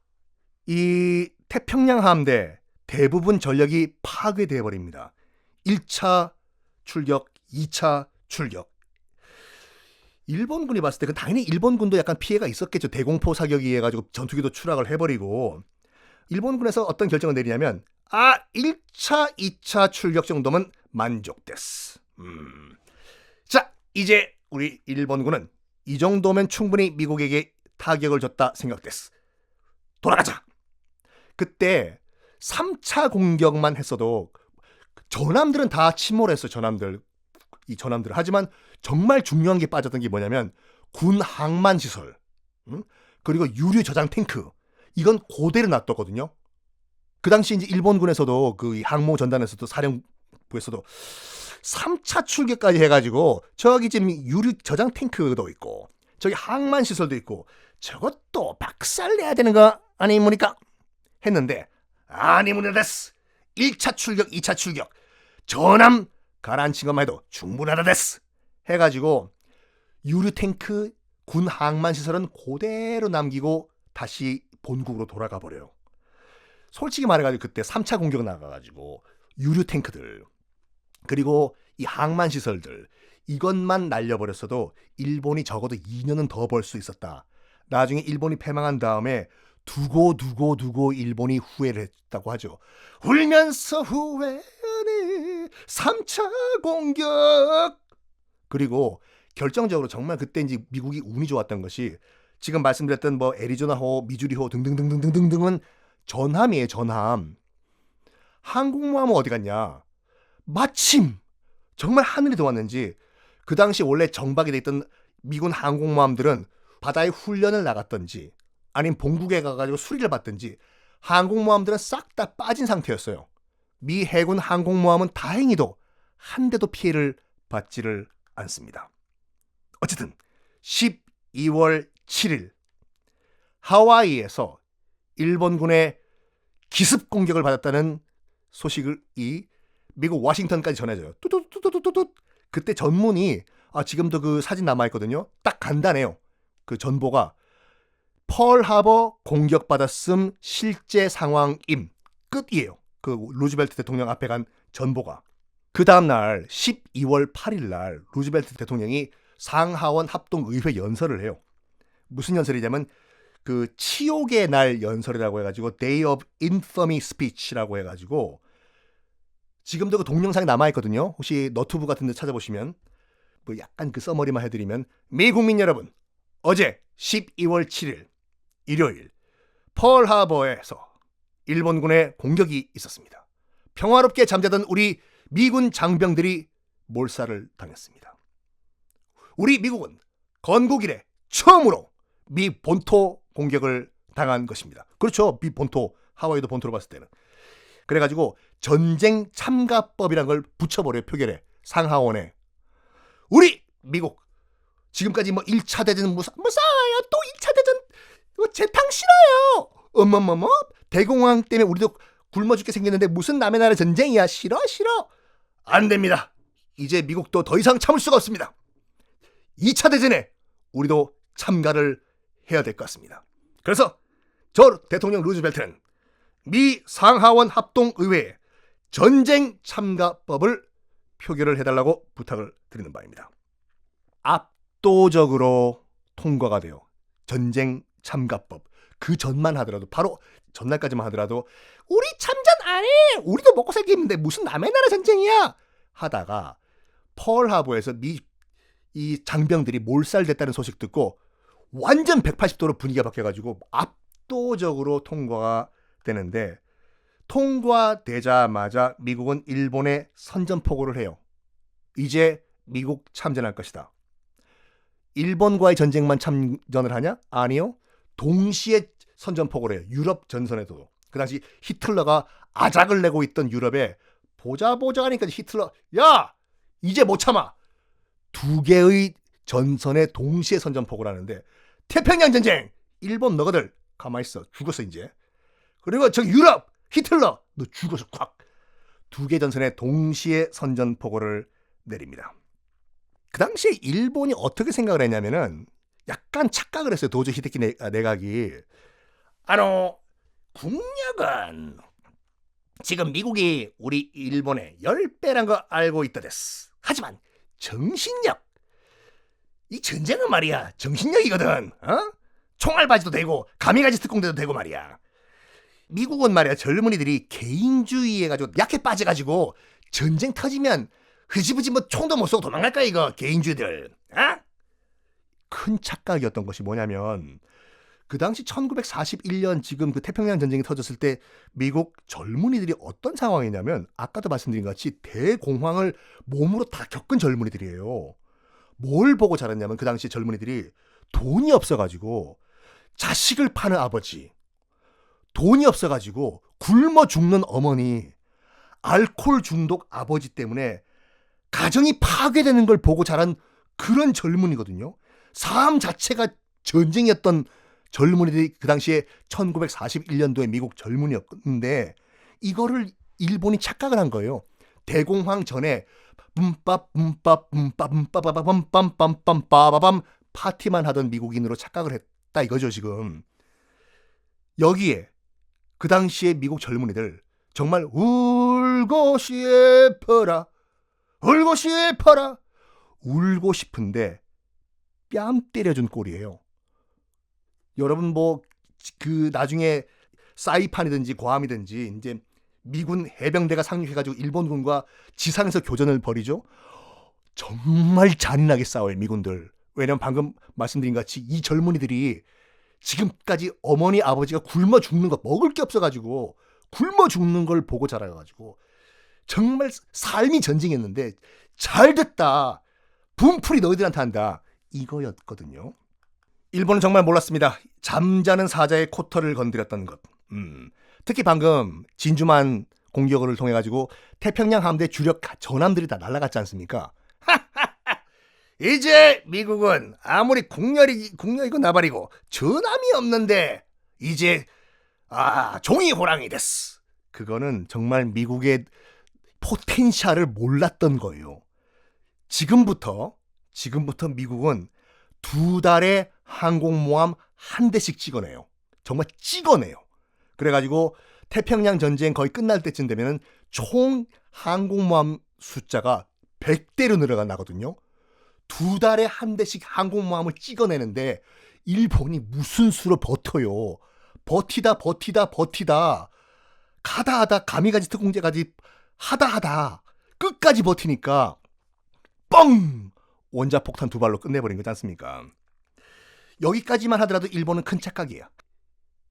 이 태평양 함대 대부분 전력이 파괴되어 버립니다. 1차 출격, 2차 출격. 일본군이 봤을 때 그 당연히 일본군도 약간 피해가 있었겠죠. 대공포 사격이 해가지고 전투기도 추락을 해버리고 일본군에서 어떤 결정을 내리냐면 1차, 2차 출격 정도면 만족됐어. 자, 이제 우리 일본군은 이 정도면 충분히 미국에게 타격을 줬다 생각됐어. 돌아가자. 그때 3차 공격만 했어도 전함들은 다 침몰했어. 이 전함들. 하지만 정말 중요한 게 빠졌던 게 뭐냐면 군 항만 시설, 그리고 유류 저장 탱크. 이건 그대로 놔뒀거든요. 그 당시 이제 일본군에서도 그 항모 전단에서도 사령부에서도 3차 출격까지 해가지고 저기 지금 유류 저장 탱크도 있고 저기 항만 시설도 있고 저것도 박살내야 되는 거 아니입니까? 했는데 아니문에 됐어. 1차 출격, 2차 출격 전함 가라앉힌 것만 해도 충분하다 됐어. 해가지고 유류 탱크, 군 항만 시설은 그대로 남기고 다시 본국으로 돌아가 버려요. 솔직히 말해가지고 그때 3차 공격 나가가지고 유류 탱크들 그리고 이 항만 시설들 이것만 날려버렸어도 일본이 적어도 2년은 더 벌 수 있었다. 나중에 일본이 패망한 다음에 두고 일본이 후회를 했다고 하죠. 울면서 후회하네 3차 공격. 그리고 결정적으로 정말 그때 이제 미국이 운이 좋았던 것이 지금 말씀드렸던 뭐 애리조나호, 미주리호 등등등등등등은 전함이에요. 전함. 항공모함은 어디 갔냐? 마침 정말 하늘이 도왔는지 그 당시 원래 정박이 돼 있던 미군 항공모함들은 바다에 훈련을 나갔던지 아니면 본국에 가가지고 수리를 받든지 항공모함들은 싹 다 빠진 상태였어요. 미 해군 항공모함은 다행히도 한 대도 피해를 받지를 않습니다. 어쨌든 12월 7일 하와이에서 일본군의 기습 공격을 받았다는 소식을 미국 워싱턴까지 전해져요. 뚜뚜뚜뚜뚜뚜. 그때 전문이 지금도 그 사진 남아있거든요. 딱 간단해요. 그 전보가 펄하버 공격받았음 실제 상황임 끝이에요. 그 루즈벨트 대통령 앞에 간 전보가. 그 다음날 12월 8일 날 루즈벨트 대통령이 상하원 합동의회 연설을 해요. 무슨 연설이냐면 그 치욕의 날 연설이라고 해가지고 Day of Infamy Speech라고 해가지고 지금도 그 동영상이 남아있거든요. 혹시 너튜브 같은 데 찾아보시면 뭐 약간 그 서머리만 해드리면 미국민 여러분, 어제 12월 7일 일요일 펄하버에서 일본군의 공격이 있었습니다. 평화롭게 잠자던 우리 미군 장병들이 몰살을 당했습니다. 우리 미국은 건국 이래 처음으로 미 본토 공격을 당한 것입니다. 그렇죠. 미 본토, 하와이도 본토로 봤을 때는. 그래가지고 전쟁 참가법이란 걸 붙여버려요. 표결에. 상하원에. 우리 미국 지금까지 뭐 1차 대전 무사요. 또 2차 대전 재탕 싫어요. 어머머머 대공황 때문에 우리도 굶어 죽게 생겼는데 무슨 남의 나라 전쟁이야. 싫어. 안 됩니다. 이제 미국도 더 이상 참을 수가 없습니다. 2차 대전에 우리도 참가를 해야 될 것 같습니다. 그래서 저 대통령 루즈벨트는 미 상하원 합동의회에 전쟁 참가법을 표결을 해달라고 부탁을 드리는 바입니다. 압도적으로 통과가 돼요. 전쟁 참가법. 그 전만 하더라도, 바로 전날까지만 하더라도 우리 참전 안 해! 우리도 먹고 살기 힘든데 무슨 남의 나라 전쟁이야! 하다가 펄하버에서 이 장병들이 몰살됐다는 소식 듣고 완전 180도로 분위기가 바뀌어가지고 압도적으로 통과가 되는데, 통과되자마자 미국은 일본에 선전포고를 해요. 이제 미국 참전할 것이다. 일본과의 전쟁만 참전을 하냐? 아니요. 동시에 선전포고를 해요. 유럽 전선에도. 그 당시 히틀러가 아작을 내고 있던 유럽에 보자 하니까 히틀러, 야! 이제 못 참아! 2개의 전선에 동시에 선전포고를 하는데, 태평양 전쟁! 일본 너희들 가만히 있어. 죽었어 이제. 그리고 저기 유럽! 히틀러! 너 죽었어 콱! 2개 전선에 동시에 선전포고를 내립니다. 그 당시에 일본이 어떻게 생각을 했냐면은 약간 착각을 했어요. 도저 히데키 내각이. 국력은 지금 미국이 우리 일본의 10배란 거 알고 있다 됐어. 하지만 정신력, 이 전쟁은 말이야 정신력이거든. 총알바지도 되고 가미가지 특공대도 되고 말이야. 미국은 말이야 젊은이들이 개인주의에 가지고 약해 빠져가지고 전쟁 터지면 흐지부지 뭐 총도 못 쏘고 도망갈 거야 이거 개인주의들. 큰 착각이었던 것이 뭐냐면, 그 당시 1941년 지금 그 태평양 전쟁이 터졌을 때 미국 젊은이들이 어떤 상황이냐면, 아까도 말씀드린 것 같이 대공황을 몸으로 다 겪은 젊은이들이에요. 뭘 보고 자랐냐면, 그 당시 젊은이들이 돈이 없어가지고 자식을 파는 아버지, 돈이 없어가지고 굶어 죽는 어머니, 알코올 중독 아버지 때문에 가정이 파괴되는 걸 보고 자란 그런 젊은이거든요. 삶 자체가 전쟁이었던 젊은이들이 그 당시에 1941년도에 미국 젊은이였는데, 이거를 일본이 착각을 한 거예요. 대공황 전에 뿜빠뿜빠뿜빠뿜빠바밤빰빰빰빰빠바밤 파티만 하던 미국인으로 착각을 했다 이거죠 지금. 여기에 그 당시에 미국 젊은이들 정말 울고 싶어라, 울고 싶어라, 울고 싶은데 뺨 때려준 꼴이에요. 여러분 뭐 그 나중에 사이판이든지 괌이든지 이제 미군 해병대가 상륙해가지고 일본군과 지상에서 교전을 벌이죠. 정말 잔인하게 싸워요 미군들. 왜냐면 방금 말씀드린 것 같이 이 젊은이들이 지금까지 어머니 아버지가 굶어 죽는 거, 먹을 게 없어가지고 굶어 죽는 걸 보고 자라가지고 정말 삶이 전쟁이었는데, 잘 됐다, 분풀이 너희들한테 한다. 이거였거든요. 일본은 정말 몰랐습니다. 잠자는 사자의 코털을 건드렸던 것. 특히 방금 진주만 공격을 통해 가지고 태평양 함대 주력 전함들이 다 날아갔지 않습니까? 이제 미국은 아무리 국열이고 나발이고 전함이 없는데 이제 종이 호랑이 됐어. 그거는 정말 미국의 포텐셜을 몰랐던 거예요. 지금부터 미국은 2달에 항공모함 한 대씩 찍어내요. 정말 찍어내요. 그래가지고 태평양 전쟁 거의 끝날 때쯤 되면은 총 항공모함 숫자가 100대로 나거든요. 2달에 한 대씩 항공모함을 찍어내는데 일본이 무슨 수로 버텨요. 버티다 가다 가미가지 특공대까지 하다 끝까지 버티니까 뻥! 원자폭탄 2발로 끝내버린 거지 않습니까? 여기까지만 하더라도 일본은 큰 착각이에요.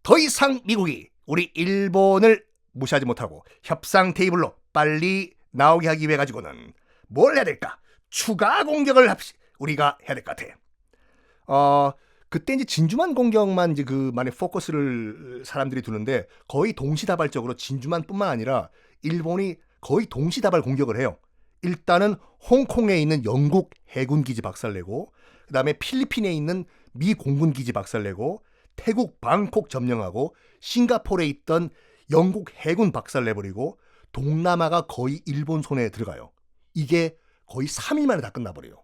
더 이상 미국이 우리 일본을 무시하지 못하고 협상 테이블로 빨리 나오게 하기 위해 가지고는 뭘 해야 될까? 추가 공격을 우리가 해야 될 것 같아. 그때 이제 진주만 공격만 이제 만에 포커스를 사람들이 두는데 거의 동시다발적으로 진주만뿐만 아니라 일본이 거의 동시다발 공격을 해요. 일단은 홍콩에 있는 영국 해군 기지 박살내고, 그 다음에 필리핀에 있는 미 공군 기지 박살내고, 태국 방콕 점령하고, 싱가포르에 있던 영국 해군 박살내버리고, 동남아가 거의 일본 손에 들어가요. 이게 거의 3일 만에 다 끝나버려요.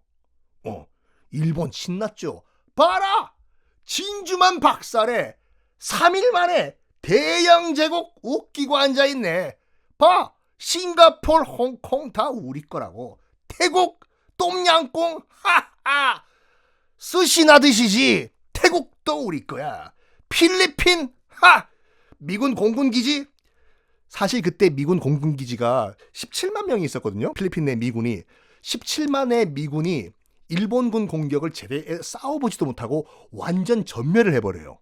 일본 신났죠. 봐라! 진주만 박살에 3일 만에 대영 제국 웃기고 앉아있네. 봐! 싱가포르, 홍콩 다 우리 거라고. 태국, 똠양꿍, 하하! 스시나 드시지. 태국도 우리 거야. 필리핀, 미군 공군기지? 사실 그때 미군 공군기지가 17만 명이 있었거든요. 필리핀 내 미군이. 17만의 미군이 일본군 공격을 제대로 싸워보지도 못하고 완전 전멸을 해버려요.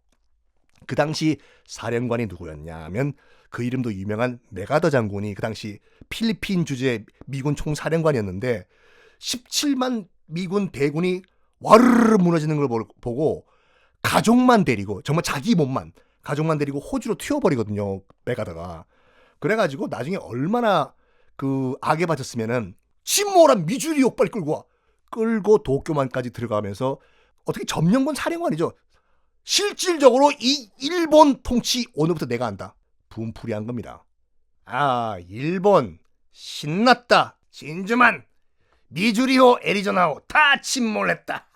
그 당시 사령관이 누구였냐 하면 그 이름도 유명한 메가더 장군이 그 당시 필리핀 주재 미군 총사령관이었는데 17만 미군 대군이 와르르 무너지는 걸 보고 가족만 데리고, 정말 자기 몸만 가족만 데리고 호주로 튀어버리거든요. 메가더가. 그래가지고 나중에 얼마나 악에 바쳤으면은 침몰한 미주리 옥발 끌고 도쿄만까지 들어가면서 어떻게 점령군 사령관이죠. 실질적으로 이 일본 통치 오늘부터 내가 한다. 분풀이한 겁니다. 일본 신났다. 진주만, 미주리호, 애리조나호 다 침몰했다.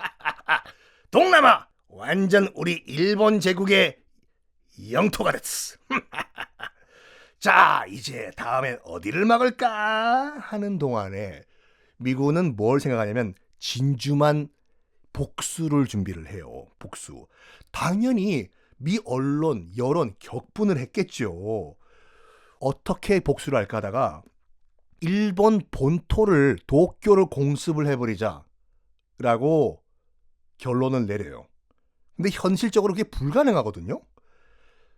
동남아 완전 우리 일본 제국의 영토가 됐어. 자, 이제 다음엔 어디를 막을까 하는 동안에 미국은 뭘 생각하냐면 진주만 복수를 준비를 해요. 복수. 당연히 미 언론, 여론 격분을 했겠죠. 어떻게 복수를 할까 하다가 일본 본토를 도쿄를 공습을 해버리자라고 결론을 내려요. 근데 현실적으로 그게 불가능하거든요.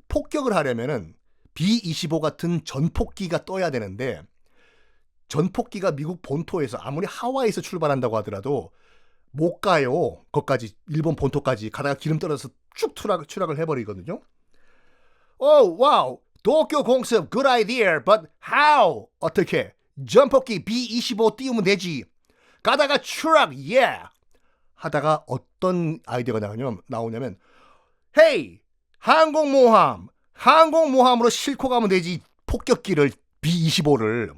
폭격을 하려면은 B-25 같은 전폭기가 떠야 되는데 전폭기가 미국 본토에서 아무리 하와이에서 출발한다고 하더라도 못 가요. 거기까지 일본 본토까지 가다가 기름 떨어져서 쭉 추락을 해버리거든요. 와우, 도쿄 공습 good idea, but how? 어떻게? 전폭기 B-25 띄우면 되지. 가다가 추락, yeah. 하다가 어떤 아이디어가 나오냐면 헤이, 항공모함으로 싣고 가면 되지. 폭격기를 B-25를.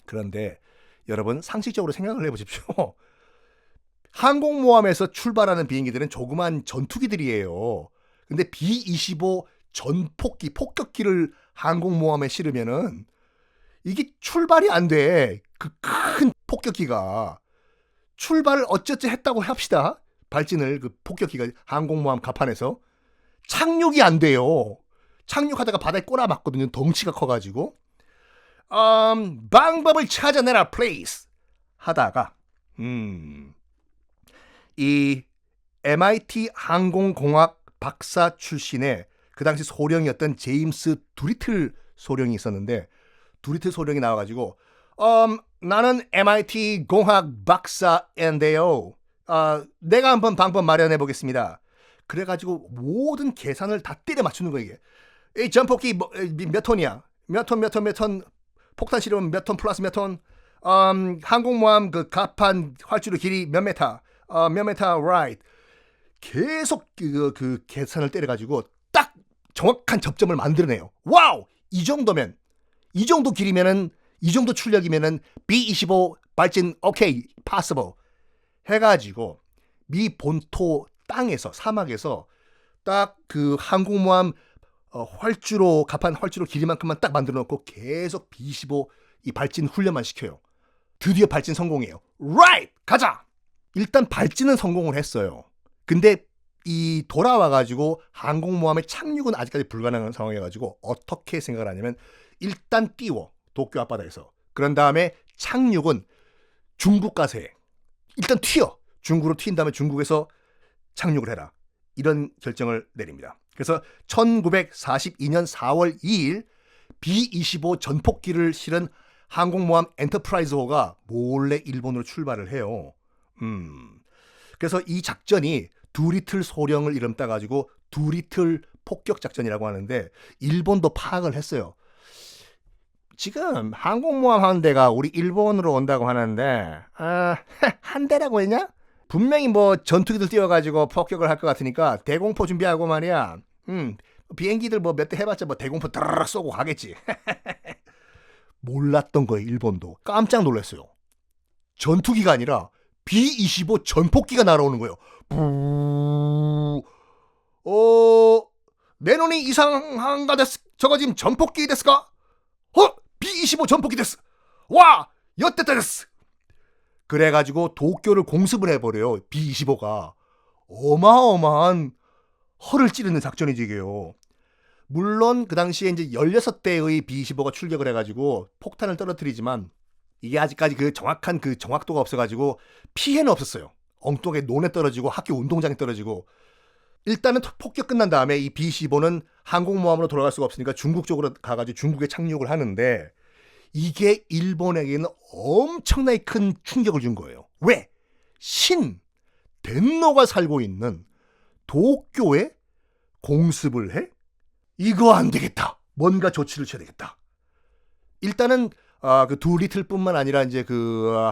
그런데 여러분 상식적으로 생각을 해보십시오. 항공모함에서 출발하는 비행기들은 조그만 전투기들이에요. 근데 B-25 전폭기, 폭격기를 항공모함에 실으면은 이게 출발이 안 돼. 그 큰 폭격기가. 출발을 어쩌지 했다고 합시다. 발진을 폭격기가 항공모함 갑판에서. 착륙이 안 돼요. 착륙하다가 바다에 꼬라박거든요. 덩치가 커가지고. 방법을 찾아내라, 플레이스. 하다가 이 MIT 항공공학 박사 출신의 그 당시 소령이었던 제임스 두리틀 소령이 있었는데 두리틀 소령이 나와가지고 나는 MIT 공학 박사인데요. 내가 한번 방법 마련해 보겠습니다. 그래가지고 모든 계산을 다 때려 맞추는 거예요. 이게. 이 전폭기 몇 톤이야? 몇 톤? 폭탄 실험 몇 톤 플러스 몇 톤? 항공모함 그 갑판 활주로 길이 몇 메타? 몇 메타 right? 계속 그 계산을 때려가지고 딱 정확한 접점을 만들어내요. 와우! 이 정도 길이면은, 이 정도 출력이면은 B-25 발진 오케이 possible 해가지고 미 본토 땅에서 사막에서 딱 그 항공모함 활주로 갑판 활주로 길이만큼만 딱 만들어 놓고 계속 B-25 이 발진 훈련만 시켜요. 드디어 발진 성공해요. right! 가자! 일단 발진은 성공을 했어요. 근데 이 돌아와가지고 항공모함의 착륙은 아직까지 불가능한 상황이어가지고 어떻게 생각을 하냐면 일단 띄워 도쿄 앞바다에서. 그런 다음에 착륙은 중국 가서 해. 일단 튀어. 중국으로 튄 다음에 중국에서 착륙을 해라. 이런 결정을 내립니다. 그래서 1942년 4월 2일 B-25 전폭기를 실은 항공모함 엔터프라이즈호가 몰래 일본으로 출발을 해요. 그래서 이 작전이 두리틀 소령을 이름 따가지고 두리틀 폭격 작전이라고 하는데 일본도 파악을 했어요. 지금 항공모함 한 대가 우리 일본으로 온다고 하는데 한 대라고 했냐? 분명히 뭐 전투기들 띄워가지고 폭격을 할 것 같으니까 대공포 준비하고 말이야. 비행기들 뭐 몇 대 해봤자 뭐 대공포 드르륵 쏘고 가겠지. 몰랐던 거예요. 일본도 깜짝 놀랐어요. 전투기가 아니라 B-25 전폭기가 날아오는 거예요. 내 눈이 이상한가 데스. 저거 지금 전폭기 데스까? B-25 전폭기 데스. 와, 여태다 데스. 그래가지고 도쿄를 공습을 해버려요. B-25가. 어마어마한 허를 찌르는 작전이지 이게요. 물론 그 당시에 이제 16대의 B-25가 출격을 해가지고 폭탄을 떨어뜨리지만 이게 아직까지 그 정확한 그 정확도가 없어가지고 피해는 없었어요. 엉뚱하게 논에 떨어지고 학교 운동장에 떨어지고. 일단은 폭격 끝난 다음에 이 B-25는 항공모함으로 돌아갈 수가 없으니까 중국 쪽으로 가가지고 중국에 착륙을 하는데 이게 일본에게는 엄청나게 큰 충격을 준 거예요. 왜? 덴노가 살고 있는 도쿄에 공습을 해? 이거 안 되겠다. 뭔가 조치를 취해야 되겠다. 일단은 그 두리틀뿐만 아니라 이제 그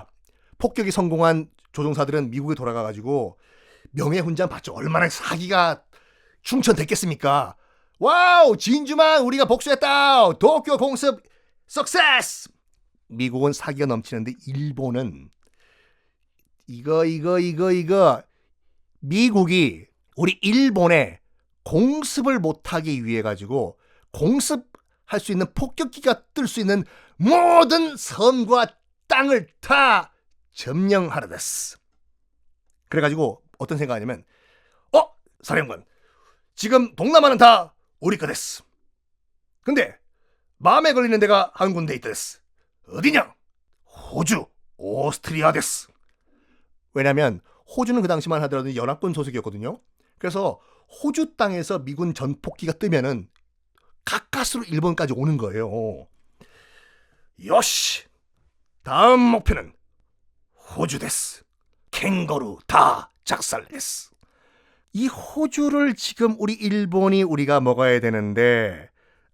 폭격이 성공한 조종사들은 미국에 돌아가가지고 명예훈장 받죠. 얼마나 사기가 충천됐겠습니까? 와우, 진주만 우리가 복수했다. 도쿄 공습 석세스. 미국은 사기가 넘치는데 일본은 이거 미국이 우리 일본에 공습을 못하기 위해 가지고 공습할 수 있는 폭격기가 뜰 수 있는 모든 섬과 땅을 다 점령하라 됐어. 그래가지고 어떤 생각하냐면 사령관 지금 동남아는 다 우리 거 됐어. 근데 마음에 걸리는 데가 한 군데 있다 됐어. 어디냐? 호주, 오스트리아 됐어. 왜냐면 호주는 그 당시만 하더라도 연합군 소속이었거든요. 그래서 호주 땅에서 미군 전폭기가 뜨면은 가까스로 일본까지 오는 거예요. 요시, 다음 목표는 호주 됐어. 캥거루 다 작살냈어. 이 호주를 지금 우리 일본이 우리가 먹어야 되는데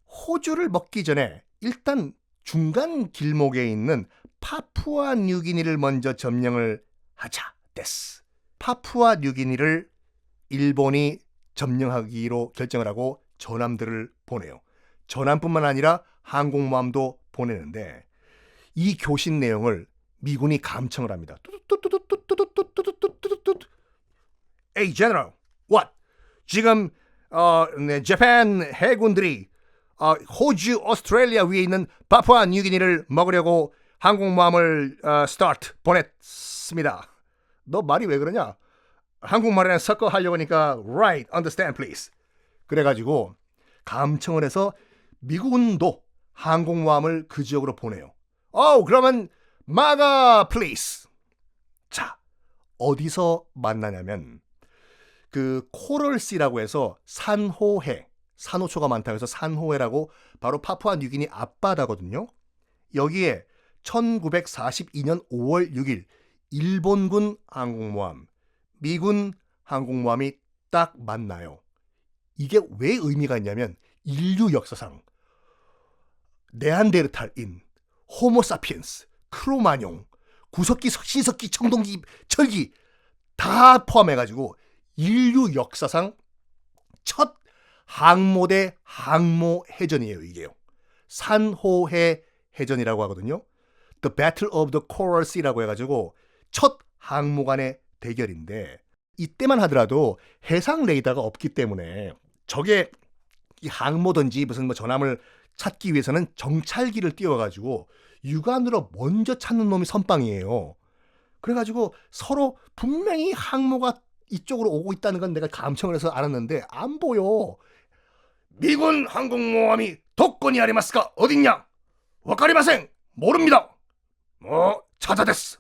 호주를 먹기 전에 일단 중간 길목에 있는 파푸아 뉴기니를 먼저 점령을 하자 됐어. 파푸아 뉴기니를 일본이 점령하기로 결정을 하고 전함들을 보내요. 전함뿐만 아니라 항공모함도 보내는데 이 교신 내용을 미군이 감청을 합니다. Hey General, what? 지금 재팬 해군들이 호주, 오스트레일리아 위에 있는 파푸아 뉴기니를 먹으려고 항공모함을 스타트 보냈습니다. 너 말이 왜 그러냐? 한국말이랑 섞어 하려고 하니까 right, understand please. 그래가지고 감청을 해서 미군도 항공모함을 그 지역으로 보내요. 그러면 마가 please. 자, 어디서 만나냐면 그 코럴시라고 해서 산호해, 산호초가 많다고 해서 산호해라고 바로 파푸아 뉴기니 앞바다거든요. 여기에 1942년 5월 6일 일본군 항공모함, 미군 항공모함이 딱 만나요. 이게 왜 의미가 있냐면 인류 역사상 네안데르탈인, 호모사피엔스, 크로마뇽, 구석기, 신석기, 청동기, 철기 다 포함해가지고 인류 역사상 첫 항모대 항모 해전이에요. 이게요. 산호해 해전이라고 하거든요. The Battle of the Coral Sea라고 해가지고 첫 항모 간의 대결인데, 이때만 하더라도 해상 레이더가 없기 때문에 적의 이 항모든지 무슨 뭐 전함을 찾기 위해서는 정찰기를 띄워가지고 육안으로 먼저 찾는 놈이 선빵이에요. 그래가지고 서로 분명히 항모가 이쪽으로 오고 있다는 건 내가 감청을 해서 알았는데 안 보여. 미군 항공모함이 도권이 아리마스까 어딨냐? 와카리마생 모릅니다. 찾아댔어.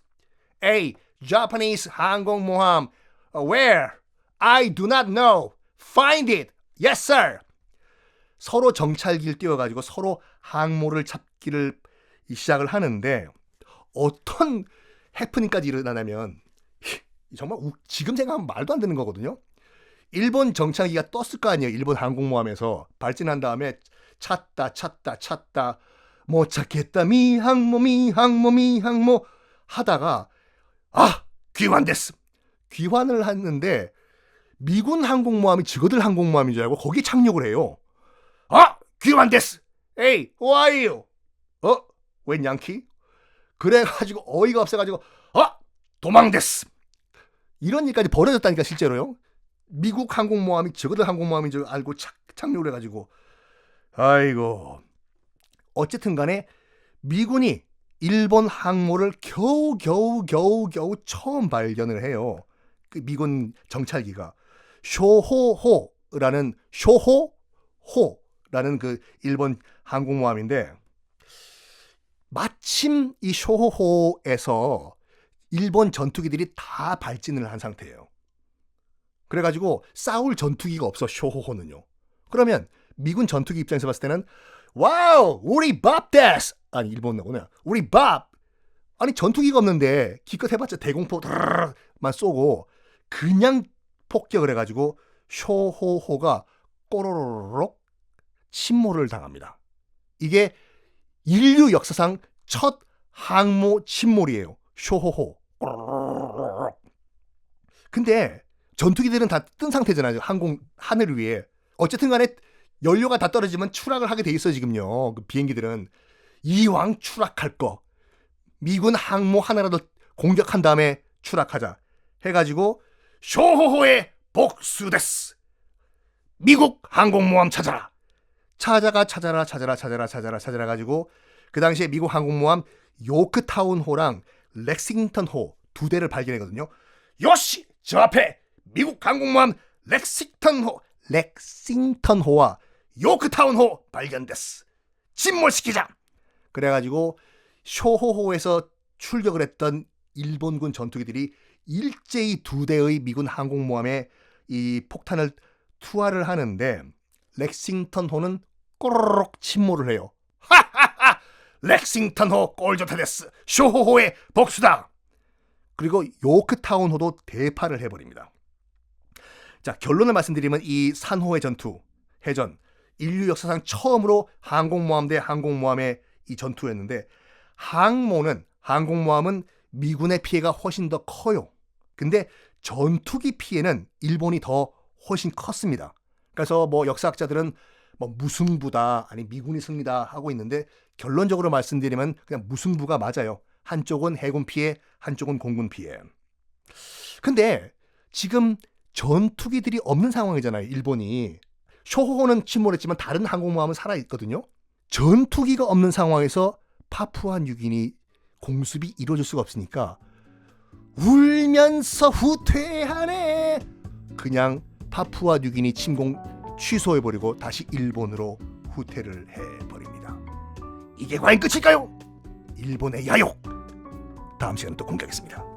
A Japanese 항공모함 where? I do not know. Find it. Yes sir. 서로 정찰기를 띄워가지고 서로 항모를 찾기를 시작을 하는데 어떤 해프닝까지 일어나냐면 정말 지금 생각하면 말도 안 되는 거거든요. 일본 정찰기가 떴을 거 아니에요. 일본 항공모함에서 발진한 다음에 찾다 못 찾겠다 미항모 하다가 귀환됐어. 귀환을 했는데 미군 항공모함이 직원들 항공모함인 줄 알고 거기 착륙을 해요. 귀환됐어. 에이, who are you? 웬 양키? 그래가지고 어이가 없어가지고 도망됐어. 이런 일까지 벌어졌다니까 실제로요. 미국 항공모함이 저거들 항공모함인 줄 알고 착륙을 해가지고 아이고. 어쨌든 간에 미군이 일본 항모를 겨우 처음 발견을 해요. 그 미군 정찰기가 쇼호호라는 그 일본 항공모함인데 마침 이 쇼호호에서 일본 전투기들이 다 발진을 한 상태예요. 그래가지고 싸울 전투기가 없어. 쇼호호는요. 그러면 미군 전투기 입장에서 봤을 때는 와우 우리 밥 데스 아니 일본어구나. 우리 밥 아니 전투기가 없는데 기껏 해봤자 대공포만 쏘고 그냥 폭격을 해가지고 쇼호호가 꼬로로록 침몰을 당합니다. 이게 인류 역사상 첫 항모 침몰이에요. 쇼호호. 근데 전투기들은 다 뜬 상태잖아요. 하늘 위에. 어쨌든 간에 연료가 다 떨어지면 추락을 하게 돼 있어요. 지금요. 그 비행기들은 이왕 추락할 거 미군 항모 하나라도 공격한 다음에 추락하자 해가지고 쇼호호의 복수데스. 미국 항공모함 찾아라 가지고 그 당시에 미국 항공모함 요크타운호랑 렉싱턴호 두 대를 발견했거든요. 요시 저 앞에 미국 항공모함 렉싱턴호와 요크타운호 발견됐어. 침몰시키자. 그래가지고 쇼호호에서 출격을 했던 일본군 전투기들이 일제히 두 대의 미군 항공모함에 이 폭탄을 투하를 하는데 렉싱턴호는 꼬르륵 침몰을 해요. 하하하! 렉싱턴호 꼴조타 됐어. 쇼호호의 복수다. 그리고 요크타운호도 대파를 해버립니다. 자, 결론을 말씀드리면 이 산호의 전투, 해전, 인류 역사상 처음으로 항공모함 대 항공모함의 이 전투였는데 항공모함은 미군의 피해가 훨씬 더 커요. 근데 전투기 피해는 일본이 더 훨씬 컸습니다. 그래서 뭐 역사학자들은 뭐 무승부다, 아니 미군이 승리다 하고 있는데 결론적으로 말씀드리면 그냥 무승부가 맞아요. 한쪽은 해군 피해, 한쪽은 공군 피해. 근데 지금 전투기들이 없는 상황이잖아요. 일본이. 쇼호호는 침몰했지만 다른 항공모함은 살아있거든요. 전투기가 없는 상황에서 파푸아 뉴기니 공습이 이루어질 수가 없으니까 울면서 후퇴하네. 그냥 파푸아 뉴기니 침공 취소해버리고 다시 일본으로 후퇴를 해버립니다. 이게 과연 끝일까요? 일본의 야욕. 다음 시간에 또 공개하겠습니다.